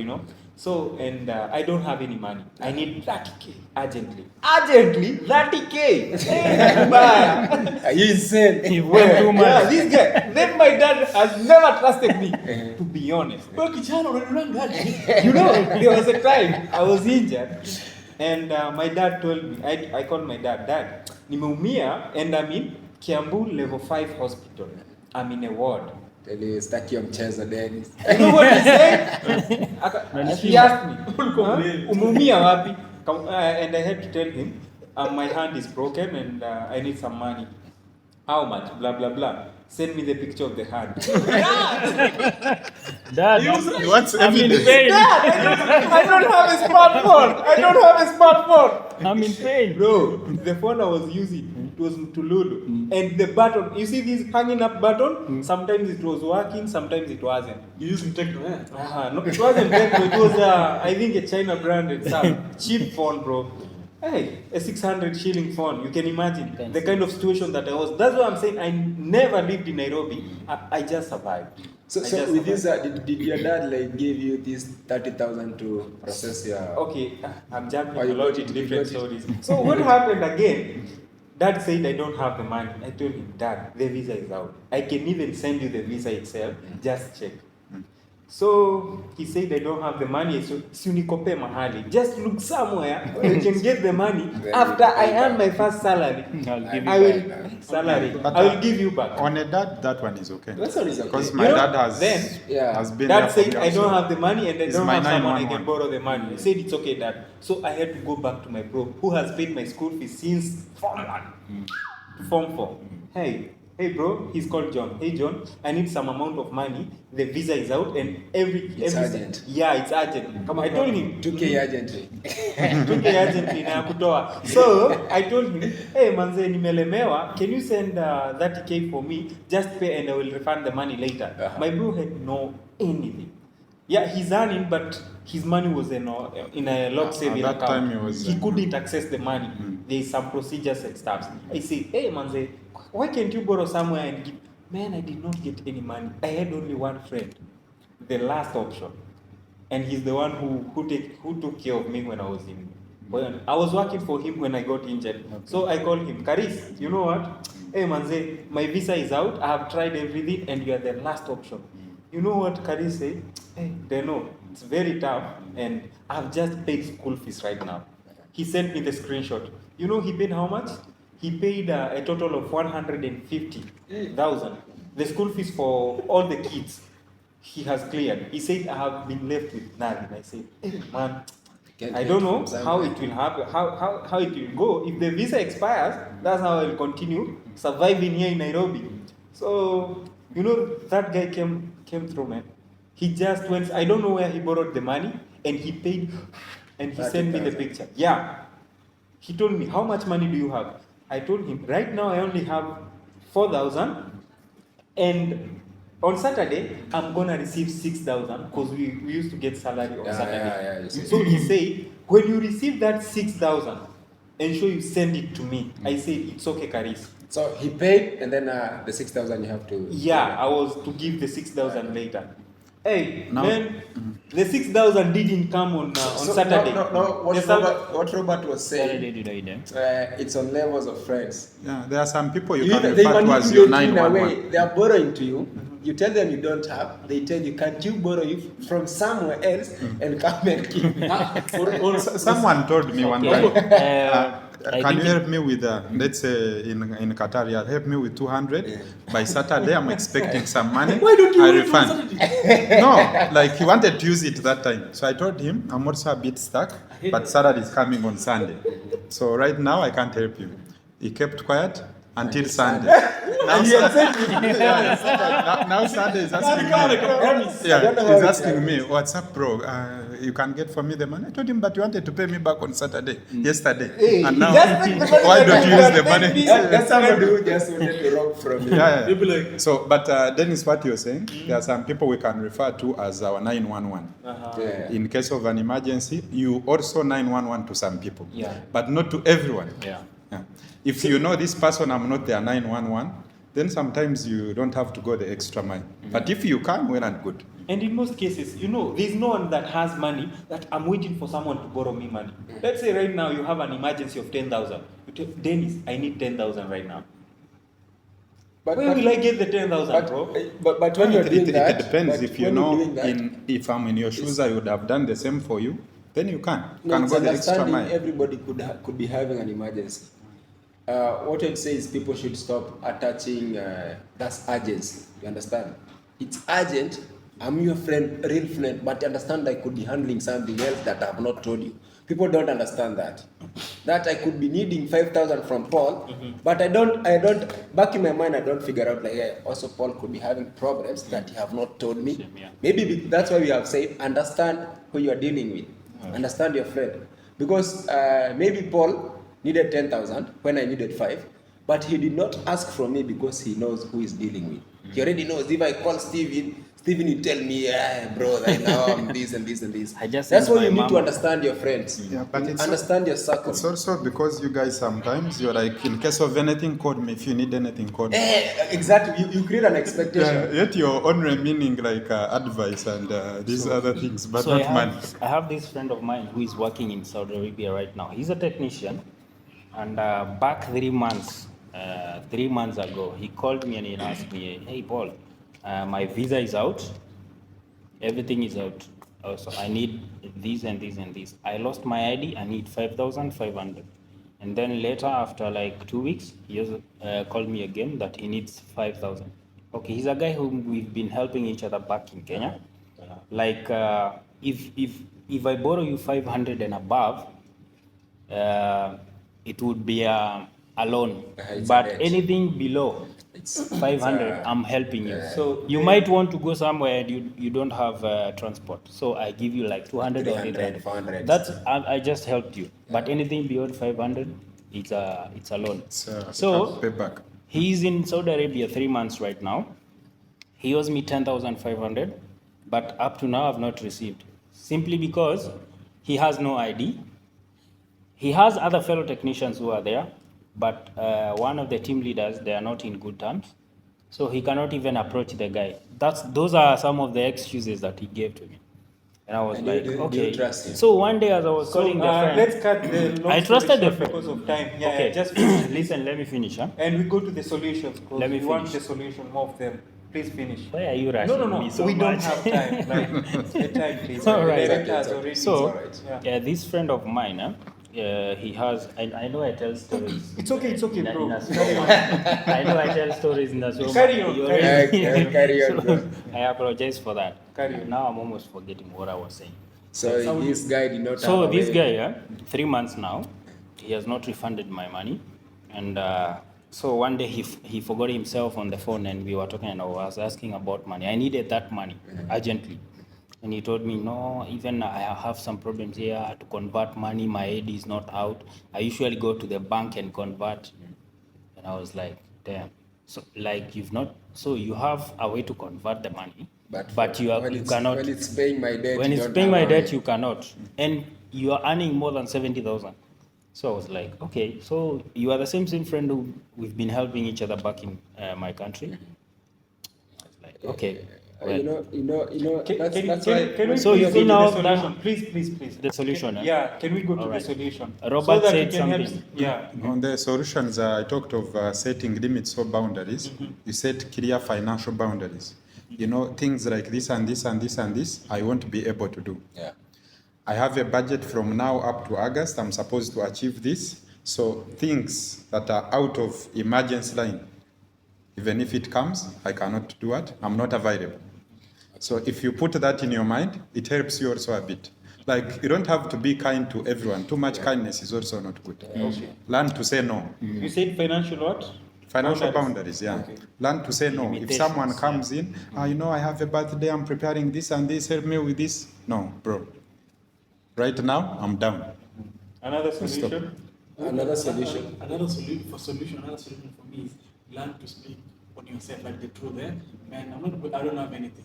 So, and I don't have any money. I need 30K urgently. Urgently, 30K. Hey, bye. Are you insane? He went too much. Yeah, this guy. Then my dad has never trusted me, to be honest. Wewe kijana unanunua gari. There was a time I was injured, and my dad told me, I called my dad, nimeumia, and I'm in Kiambu level 5 hospital. I'm in a ward. Tell you, staki ya mchezo, Dennis. You know what he said? He asked me, umeumia wapi? And I had to tell him, my hand is broken and I need some money. How much? Blah, blah, blah. Send me the picture of the hand. Dad, He wants I'm in evidence. pain. I don't have a smartphone. I don't have a smartphone. I'm in pain. Bro, the phone I was using, it was Tululu. And the button, you see this hanging up button? Sometimes it was working, sometimes it wasn't. You using techno, eh? No, it wasn't Tecno, it was, I think, a China branded, some cheap phone, bro. Hey, a 600 shilling phone, you can imagine the kind of situation that I was. That's why I'm saying I never lived in Nairobi. I just survived. So I just with this, survived. did your dad give you this 30,000 to process your? Okay, I'm jumping Oh, a you lot got in it, you different got it. stories. So what happened again? Dad said I don't have the money. I told him, Dad, the visa is out. I can even send you the visa itself. Just check. So he said, I don't have the money, so sunikope mahali. Just look somewhere where you can get the money. After I earn my first salary, I'll give you I will back. salary. But, I will give you back. On a dad, that one is okay. That's what is okay. Because You my know, dad has, then, Yeah. has been Dad there for said, me I don't also. have the money and I It's don't my have someone I 911. can borrow the money. I said, it's okay, Dad. So I had to go back to my bro, who has paid my school fees since Form 1 to Form 4. Hey bro, he's called John. Hey John, I need some amount of money. The visa is out and It's urgent. Yeah, it's urgent. I told him 2K urgently. 2K urgently na ya kutoa. So I told him, hey manze nimelemewa, can you send 30K for me? Just pay and I will refund the money later. My bro had no anything. Yeah, he's earning, but his money was in a lock saving that account. time he was, couldn't access the money. There is some procedures and stuff. I say, hey manze, why can't you borrow somewhere and give? Man, I did not get any money. I had only one friend, the last option, and he's the one who took care of me when I was in. When I was working for him when I got injured. Okay. So I called him, Karis, you know what? Hey manze, my visa is out. I have tried everything, and you are the last option. You know what Karis said? Hey, they know it's very tough, and I've just paid school fees right now. He sent me the screenshot. You know he paid how much? He paid a total of 150,000. The school fees for all the kids he has cleared. He said, I have been left with nothing. I said, hey, man, I don't know how it will happen, how it will go. If the visa expires, that's how I will continue surviving here in Nairobi. So, you know, that guy came through, man. He just went, I don't know where he borrowed the money, and he paid, and he sent me the picture. Yeah. He told me, how much money do you have? I told him, right now I only have 4,000, and on Saturday, I'm gonna receive 6,000 because we used to get salary on Saturday. So he said, when you receive that 6,000, ensure you send it to me. I said, it's okay, Karis. So he paid, and then the 6,000 you have to. Yeah, I was to give the 6,000 later. Hey, Now- man, the 6,000 didn't come on Saturday. No, what Robert was Saturday saying, did I it's on levels of friends. Yeah, there are some people you They can refer to as your manipulate you in a 911. way. They are borrowing to you. You tell them you don't have. They tell you, can't you borrow it from somewhere else and come and give me? Someone told me one Okay. time, I can you think help me with, let's say in Qatar, yeah, help me with 200. By Saturday, I'm expecting some money. Why don't you I want it refund. on Saturday? No, like he wanted to use it that time. So I told him, I'm also a bit stuck, but Saturday is coming on Sunday. So right now, I can't help you. He kept quiet until Sunday. Now Sunday is asking me. Yeah, he's asking me, what's up, bro? You can get for me the money. I told him, but you wanted to pay me back on Saturday, yesterday. And now, why don't you use the money? That's somebody who just wanted to rob from you. Yeah. You'll be like, So, but Dennis, what you're saying, there are some people we can refer to as our 911. Yeah. In case of an emergency, you also 911 to some people, Yeah. but not to everyone. Yeah. Yeah. If you know this person, I'm not their 911, then sometimes you don't have to go the extra mile. But if you can, well and good. And in most cases, you know, there's no one that has money that I'm waiting for someone to borrow me money. Let's say right now you have an emergency of 10,000. You tell Dennis, I need 10,000 right now. Where will I get the 10,000, bro? But when you're doing that, It depends. but If you when know, you're doing that, if I'm in your shoes, I would have done the same for you. Then you can. You no, can it's go the extra understanding mile. everybody could be having an emergency. What I'd say is people should stop attaching that's urgency. You understand? It's urgent. I'm your friend, real friend, but understand I could be handling something else that I have not told you. People don't understand that. That I could be needing 5,000 from Paul, but I don't. Back in my mind, I don't figure out like, yeah, also Paul could be having problems that he have not told me. Yeah. Maybe that's why we have said understand who you are dealing with, understand your friend, because maybe Paul needed 10,000 when I needed 5, but he did not ask from me because he knows who he's dealing with. He already knows if I call Steven will tell me, bro, right now I'm this and this and this. That's why you need to understand your friends. Yeah, but it's understand your circle. It's also because you guys sometimes you're like, in case of anything, call me. If you need anything, call me. Exactly. You create an expectation. Yeah, yet you're only meaning like advice and these other things, but not money. I have this friend of mine who is working in Saudi Arabia right now. He's a technician, and back 3 months ago, he called me and he asked me, "Hey Paul, my visa is out, everything is out. So I need these and these and these. I lost my ID. I need 5,500. And then later, after like 2 weeks, he just called me again that he needs 5,000. Okay, he's a guy whom we've been helping each other back in Kenya. Like if I borrow you 500 and above, it would be a loan. It's a But debt. anything below It's 500, I'm helping you. So You might want to go somewhere and you don't have transport. So I give you like 200 or 300, 800. 400. That's I just helped you. But anything beyond 500, it's a loan. So payback. he's in Saudi Arabia 3 months right now. He owes me 10,500, but up to now I've not received. Simply because he has no ID. He has other fellow technicians who are there, but one of the team leaders, they are not in good terms. So he cannot even approach the guy. Those are some of the excuses that he gave to me. And I was And like, do you okay. trust him? So one day as I was calling the friend, let's cut the long I story trusted the short friend. because of time. Yeah, okay, yeah, just finish. listen, let me finish. Huh? And we go to the solutions because Let me we want the finish. solution, more of them. Please finish. Why are you rushing No, me so we don't much? have time. Like, the time, please. All The right. director has already. So, It's all right. this friend of mine, he has, I know I tell stories. It's okay, in bro. a slow manner. I know I tell stories in a slow Carry manner. on, You carry already- on. Carry on, So, bro. I apologize for that. Carry on. Now I'm almost forgetting what I was saying. So this guy did not So have a this way- guy, 3 months now, he has not refunded my money, and so one day he forgot himself on the phone, and we were talking, and I was asking about money. I needed that money urgently, and he told me, no, even I have some problems here to convert money. My ID is not out. I usually go to the bank and convert, and I was like, damn. So like you have a way to convert the money, but you cannot. When it's paying my debt, When you it's don't paying have my a way. debt, you cannot. And you are earning more than 70,000. So I was like, okay, so you are the same friend who we've been helping each other back in my country. I was like, okay. Well, You know. Can, That's can, that's can, why. can we So please you go see to now the that- solution? Please. The solution, Can, eh? yeah, can we go to All the right. solution? Robert so that said we can help- something. Yeah. On the solutions, I talked of setting limits or boundaries. You set clear financial boundaries. You know, things like this and this and this and this, I won't be able to do. Yeah. I have a budget from now up to August. I'm supposed to achieve this. So things that are out of emergency line, even if it comes, I cannot do it. I'm not available. So if you put that in your mind, it helps you also a bit. Like, you don't have to be kind to everyone. Too much kindness is also not good. Okay. Learn to say no. You said financial what? Financial boundaries, yeah. Okay. Learn to say no. If Limitations, someone comes in, you know, I have a birthday, I'm preparing this and this, help me with this. No, bro. Right now, I'm down. Another solution? Another solution. Another solution for me is learn to speak on yourself, like the truth. Man, I don't have anything.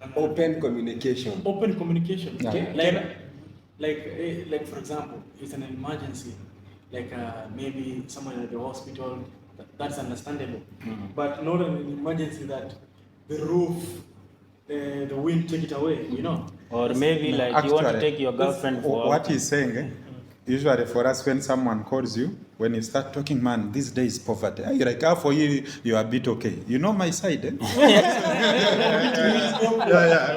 I don't have Open communication. open communication. Yeah. Okay? Like for example, it's an emergency. Like maybe someone at the hospital. That's understandable. But not an emergency that the roof, the wind take it away. You know. Or maybe like you want to Actually, take your girlfriend for What he's saying, usually for us, when someone calls you, when you start talking, man, these days poverty, you're like, for you, you're a bit okay. You know my side, eh? yeah,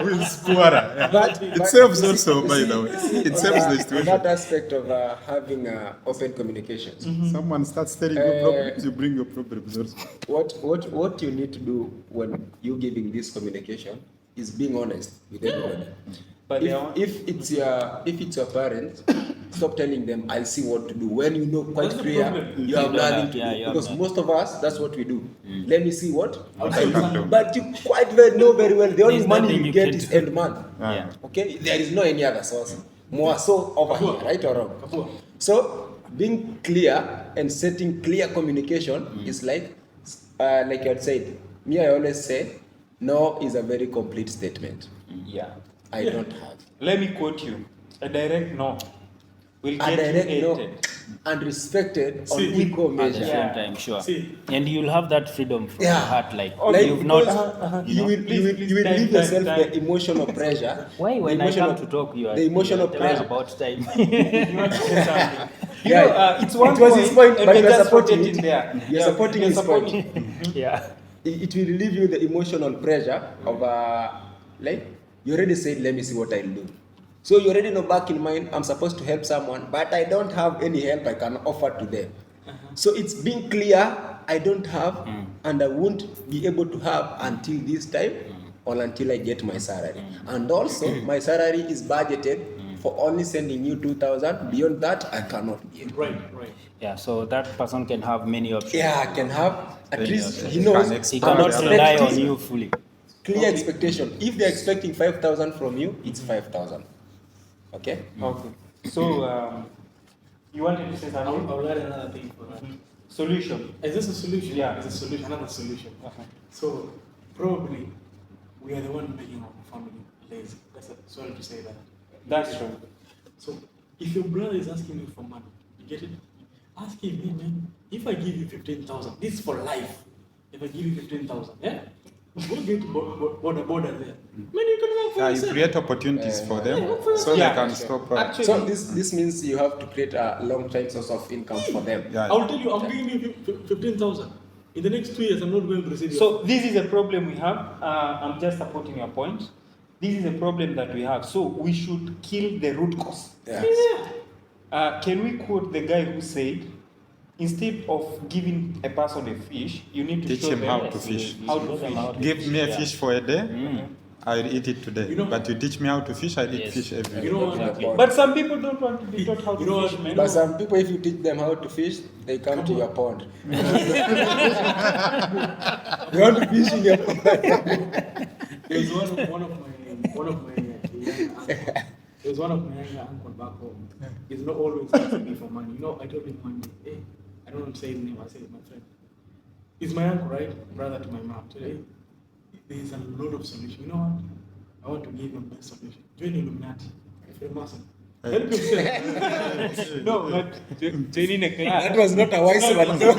it's poorer. Yeah. But It serves also, by the way. It serves the On situation. that aspect of having open communications, Someone starts telling you problems, you bring your problems also. what you need to do when you giving this communication is being honest with everybody. But they are- If it's your parents, stop telling them I see what to do. When you know quite That's the clear, problem. you have You don't nothing have- to yeah, do. you have Because nothing. most of us, that's what we do. Let me see what Also, I some- do. But you quite well know very well the only There's money nothing you you get can is do. end month. Yeah. Okay, there is no any other source. More so over here, right or wrong? Kapua. So being clear and setting clear communication is like you had said. Me, I always say, no is a very complete statement. Yeah. I don't have Let me quote you. A direct no will a get direct you no hated. and respected on See, equal At the measure. same time, sure. See. And you'll have that freedom from Yeah. your heart, like Like, you've not. because you know? you will please, relieve time, yourself time. the emotional pressure. Why the when I emotional- come to talk, you are the emotional you are telling pressure. about time? You want to say something. You Yeah. know, it's one It was his point, and but we're you are just supporting rotating it. there. You are supporting you're his point. supporting- yeah. It will relieve you the emotional pressure of You already said, let me see what I'll do. So you already know back in mind, I'm supposed to help someone, but I don't have any help I can offer to them. So it's being clear, I don't have, and I won't be able to have until this time or until I get my salary. And also, my salary is budgeted for only sending you 2,000. Beyond that, I cannot give. Right. Yeah, so that person can have many options. Yeah, I can have, at Many least options. he knows. Can He expect cannot the rely other- on you fully. Clear expectation. If they're expecting 5,000 from you, it's 5,000. Okay? Okay. So, you wanted to say something? I'll add another thing for that. Solution. Is this a solution? Yeah. It's a solution, another solution. Uh-huh. So probably we are the one making our family lazy. Sorry to say that. That's true. So if your brother is asking you for money, you get it? Ask him, hey man, if I give you 15,000, this is for life. If I give you 15,000, yeah? We'll get border there. Man, you can work for Yeah, you yourself. create opportunities for them so Yeah. they can stop. Actually, So this means you have to create a long-term source of income for them. Yeah. I'll tell you, I'm giving you 15,000. In the next 2 years, I'm not going to receive so this is a problem we have. I'm just supporting your point. This is a problem that we have. So we should kill the root cause. Yeah. Can we quote the guy who said, instead of giving a person a fish, you need to Teach show him them how to fish. How to Show them how fish. to Give me a yeah. fish for a day, I'll eat it today. You know- But you teach me how to fish, I'll eat Yes. fish every day. You know what? Exactly. But some people don't want to be taught how to You know fish, what? man. But some people, if you teach them how to fish, they come to your pond. They want to fish in your pond. There's one of my younger uncle. There's one of my younger uncle back home. He's not always asking me for money. You know, I told him one day, hey, I don't want to say his name, I say my friend. He's my uncle, right? Brother to my mom. Today, there's a lot of solutions. You know what? I want to give him best solution. Join Illuminati. Freemason. Help yourself. No, not joining a class. That was not a wise one. No.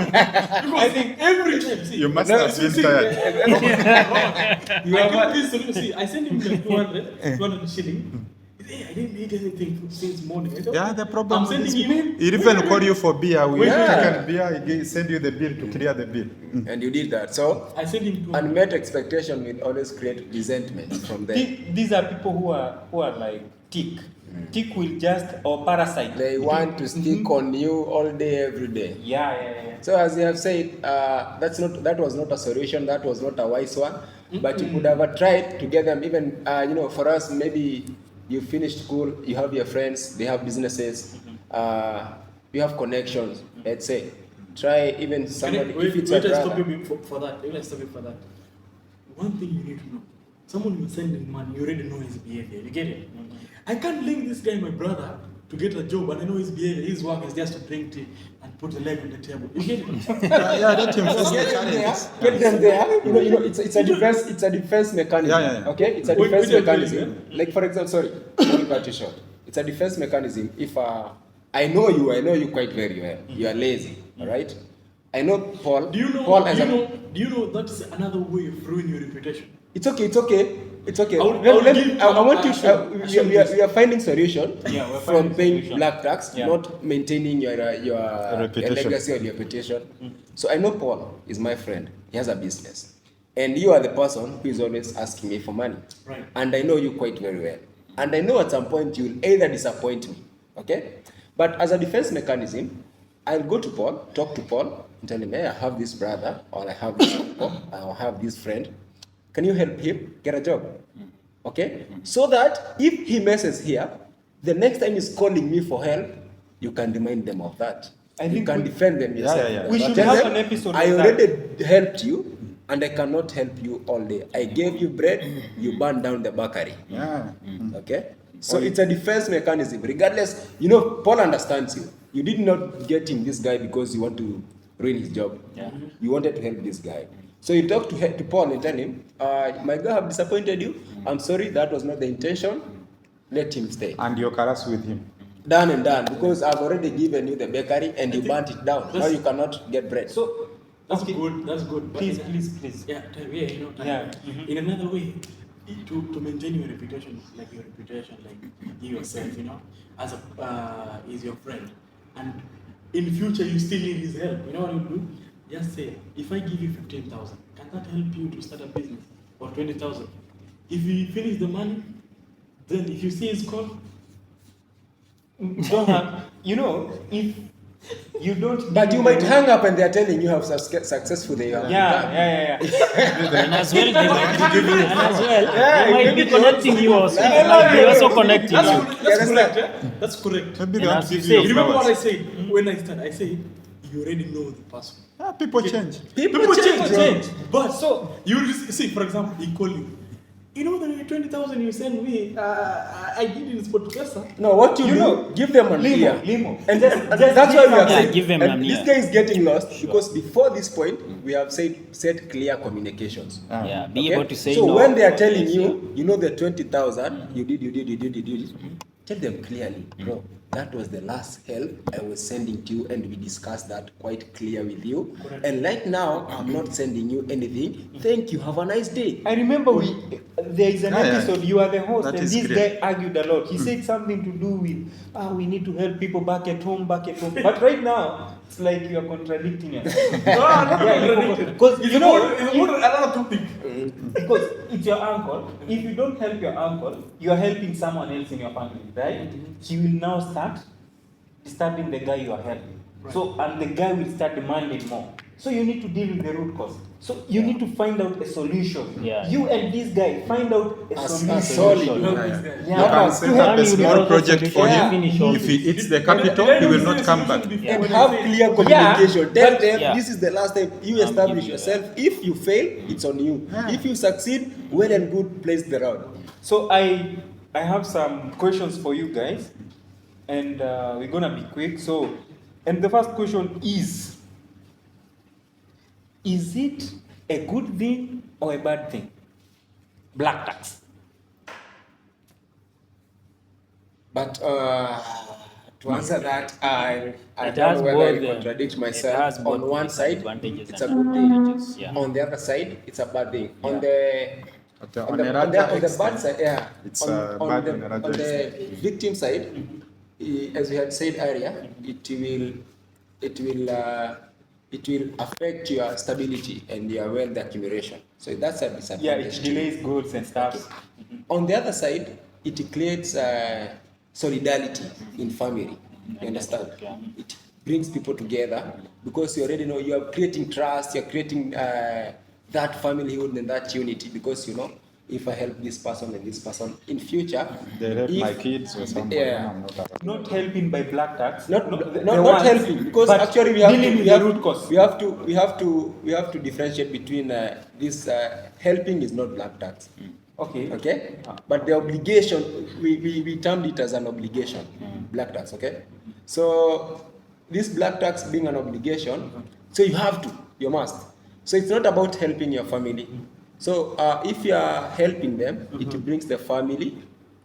I think every time, see, You must no, have been see, tired. You have this solution. See, I sent him like 200 shilling. Hey, I didn't need anything since morning. I don't- Yeah, the problem I'm with sending these him. He even call you for beer. We Yeah. taken beer, he send you the bill to clear the bill. And you did that. So, I sent him to. unmet expectation will always create resentment from them. These are people who are like tick. Tick will just, or parasite. They want to stick on you all day, every day. Yeah. So as you have said, that was not a solution. That was not a wise one. But you could have tried to get them. Even for us, maybe you finished school, you have your friends, they have businesses, you have connections. Let's say, try even somebody. If it's a Wait, I stop brother. you for that. Wait, I stop you for that. One thing you need to know: someone you send him money, you already know his behavior. You get it? I can't link this guy, my brother, to get a job, and I know his behavior. His work is just to drink tea and put the leg on the table. You get it? Yeah, let him face the Get them there. challenges. Get them there. You know, it's a defense. It's a defense mechanism. Yeah. Okay, it's a Wait, defense wait, mechanism. Like for example, sorry, let me cut you short. It's a defense mechanism. If I know you quite very well. You are lazy, all right? I know Paul. Do you know? Paul Do you know that is another way of ruining your reputation? It's okay. It's okay. It's okay. I want you. We are finding solution Yeah, we're from finding paying solution. black tax, Yeah. not maintaining your Reputation. legacy or your reputation. So I know Paul is my friend. He has a business, and you are the person who is always asking me for money. Right. And I know you quite very well. And I know at some point you will either disappoint me, okay? But as a defense mechanism, I'll go to Paul, talk to Paul, and tell him, hey, I have this brother, or I have this uncle, or I have this friend. Can you help him get a job? Okay? So that if he messes here, the next time he's calling me for help, you can remind them of that. I You think can we- defend them yourself. yeah. We But should tell have them, an episode I like that. already helped you, and I cannot help you all day. I gave you bread, you burned down the bakery. Yeah. Okay? So it's a defense mechanism. Regardless, Paul understands you. You did not get him this guy because you want to ruin his job. Yeah. You wanted to help this guy. So you talk to Paul and tell him, my God, have disappointed you. I'm sorry, that was not the intention. Let him stay. And you're caress with him. Done and done. Because I've already given you the bakery and you burnt it down. Now you cannot get bread. So, That's okay. good. That's good. But Please, in- please. Yeah, time. Yeah. In another way, to maintain your reputation, like you yourself, as is your friend, and in future you still need his help. You know what you do? Just say, if I give you 15,000, can that help you to start a business, or 20,000? If you finish the money, Then if you see his call, Don't have, you know, if you don't. But give you the might root- hang up and they're telling you have successfully. Yeah. And as well, they might be giving you, and as well, Yeah, they might be maybe connecting you also. Yeah, They might be yeah, also yeah. connecting that's, you. that's You correct. understand? Yeah? That's correct. Maybe And they as won't you give say- you You remember what I flowers. said when I started? I say you already know the person. People change. People change, bro. But so you will just see, for example, he call you. You know the 20,000 you send me, I did it for Pesa. No, what you, You do, know, give them an ear. limo. And Just that's why we have Yeah, said, give them and an this ear. guy is getting lost because before this point, we have said clear communications. Yeah, be Okay? able to say so no. when they are telling yes, you, you know the 20,000, you did, tell them clearly, bro, that was the last help I was sending to you and we discussed that quite clear with you. And right now, I'm not sending you anything. Thank you, have a nice day. I remember there is an Yeah, yeah. episode, you are the host, That and is this great. guy argued a lot. He said something to do with, we need to help people back at home. But right now, it's like you are contradicting yourself. Because, you know, another topic. because it's your uncle. If you don't help your uncle, you are helping someone else in your family, right? He will now start disturbing the guy you are helping. So, and the guy will start demanding more. So you need to deal with the root cause. So you need to find out a solution. Yeah. You and this guy find out a A solution. solid. You can set up a small project for him. If he eats the capital, he will not come back. And have clear communication. Tell them Yeah. this is the last time you establish yourself. If you fail, it's on you. If you succeed, well and good, place the round. So I have some questions for you guys, and we're gonna be quick. So, and the first question is it a good thing or a bad thing? Black tax. But to answer that, I It don't has know whether both, I contradict it myself. has both On one side, advantages it's a and good thing. disadvantages, yeah. On the other side, it's a bad thing. Yeah. On the On a larger on the bad extent, side, yeah. it's on, bad the, on a larger on the victim side, as we had said earlier, it will affect your stability and your wealth accumulation. So that's a Yeah, disadvantage. it delays goods and stuff. On the other side, it creates solidarity in family. You understand? Yeah. It brings people together because you already know you are creating trust. You are creating that familyhood and that unity because you know if I help this person and this person in future, they help if- my kids or somebody. Yeah. I'm not aware. Not helping by black tax. Not the not ones, helping because but actually we have dealing to, with we the have, root cause. we have to differentiate between this helping is not black tax. Okay. Okay, but the obligation we termed it as an obligation, black tax. Okay, so this black tax being an obligation, so you must. So it's not about helping your family. So if you are helping them, it brings the family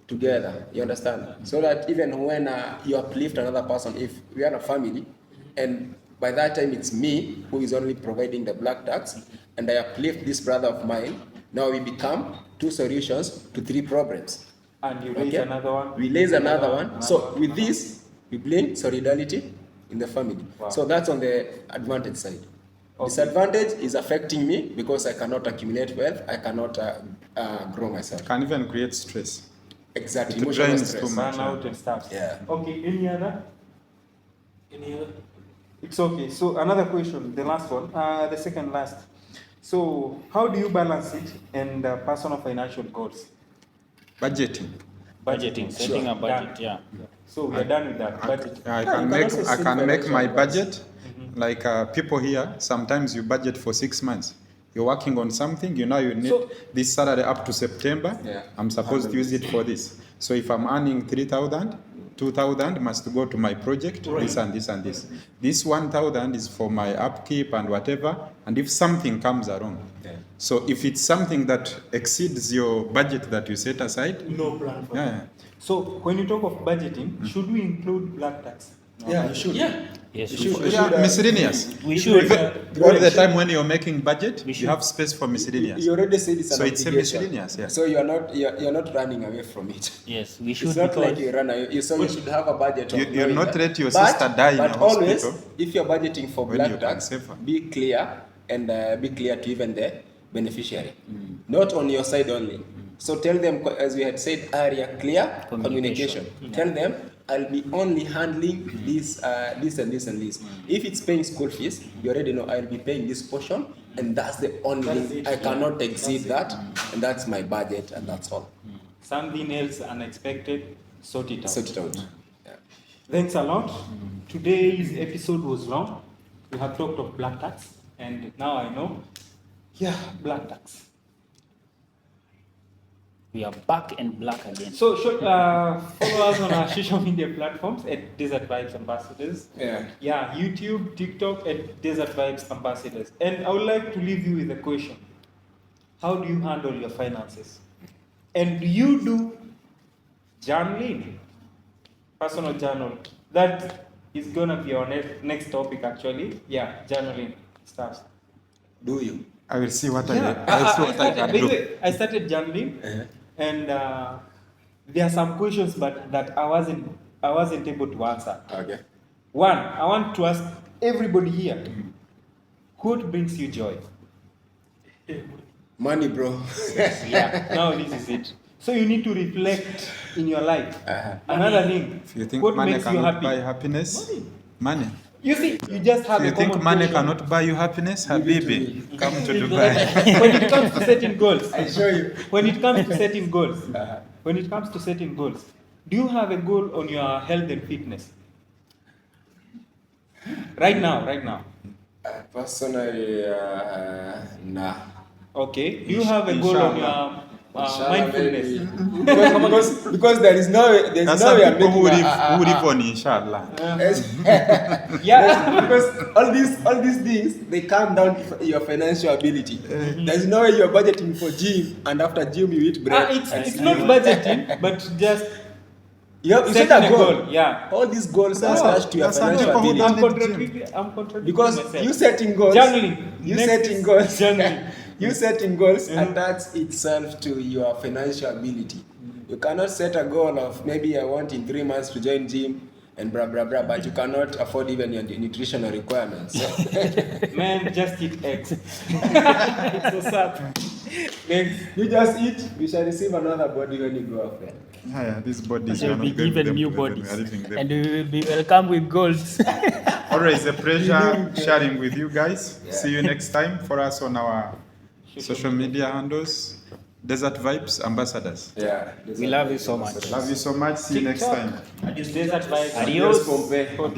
together. You understand? So that even when you uplift another person, if we are a family, and by that time it's me who is only providing the black tax, and I uplift this brother of mine. Now we become two solutions to three problems. And you raise another one. We raise another one. So with this, we bring solidarity in the family. Wow. So that's on the advantage side. Okay. Disadvantage is affecting me because I cannot accumulate wealth. I cannot grow myself. Can even create stress. Exactly. It Emotional drains stress. too much. Burnout and stuff. Yeah. Okay, any other? Any other? It's okay. So another question, the last one, the second last. So how do you balance it and personal financial goals? Budgeting. Budgeting, setting a budget, Done. yeah. So we are done with that. Budget. I you can can make also I set can make financial my goals. budget. Like people here, sometimes you budget for 6 months. You're working on something, you know you need So- this salary up to September. Yeah. I'm supposed to use it for this. So if I'm earning 3,000, 2,000 must go to my project, this and this and this. This 1,000 is for my upkeep and whatever. And if something comes along, Yeah. so if it's something that exceeds your budget that you set aside, No plan for yeah. So when you talk of budgeting, should we include black tax? Yeah, you should. Yeah. Yes, You we should- should. you Yeah, should, miscellaneous. We should. All the time when you're making budget, We should. you have space for miscellaneous. You already said it's an So it's a obligation. miscellaneous, yeah. So you're not running away from it. Yes, we should It's not like because you run away. So you should have a budget. of You're knowing not that. let your But- sister die in but a always, hospital if you're budgeting for when you black can tax, save her. be clear and be clear to even the beneficiary, not on your side only. So tell them, as we had said earlier, clear communication. Tell them, I'll be only handling this, this and this and this. If it's paying school fees, you already know I'll be paying this portion, and that's the only thing. I cannot exceed that, and that's my budget, and that's all. Something else unexpected, sort it out. Sort it out. Yeah. Thanks a lot. Today's episode was long. We have talked of black tax, and now I know. Yeah, black tax. We are back and black again. So, follow us on our social media platforms at Desert Vibes Ambassadors. Yeah. YouTube, TikTok at Desert Vibes Ambassadors. And I would like to leave you with a question. How do you handle your finances? And do you do journaling? Personal journal. That is going to be our next topic, actually. Yeah, journaling stuff. Do you? I will see what Yeah, I can do. I started journaling, and there are some questions, but that I wasn't able to answer. Okay. One, I want to ask everybody here: what brings you joy? Money, bro. Yeah. Now this is it. So you need to reflect in your life. Another thing. If you think what money makes you cannot happy? buy happiness, money. You see, you just have If a you think common money question. cannot buy you happiness, Habibi, come to Dubai. When it comes to setting goals, I show you. when it comes to setting goals, do you have a goal on your health and fitness? Right now. Personally, nah. Okay. Do you have a goal on your mindfulness? because there is no way That's we some are people who making live on inshallah. Yeah. because all these things, they come down to your financial ability. There's no way you're budgeting for gym, and after gym you eat bread. It's not budgeting, but just you set setting a goal. Yeah. All these goals are attached to your that's some financial people who ability. don't- I'm contradicting Because myself. you setting goals, Journaling. you Next setting is goals, journaling. you setting goals attach itself to your financial ability. You cannot set a goal of maybe I want in 3 months to join gym and blah blah blah, but you cannot afford even your nutritional requirements. Man, just eat eggs. It's so sad. Eggs. You just eat, you shall receive another body when you go up there. Yeah, these bodies Shall are be not going given them new to them, we bodies, are leaving them. and we will be welcome with golds. Always a pleasure sharing with you guys. See you next time for us on our social media handles. Desert Vibes Ambassadors. Yeah. We love you so much. Love you so much. See you next time. It's Desert Vibes. Adios. Pompe. Adios.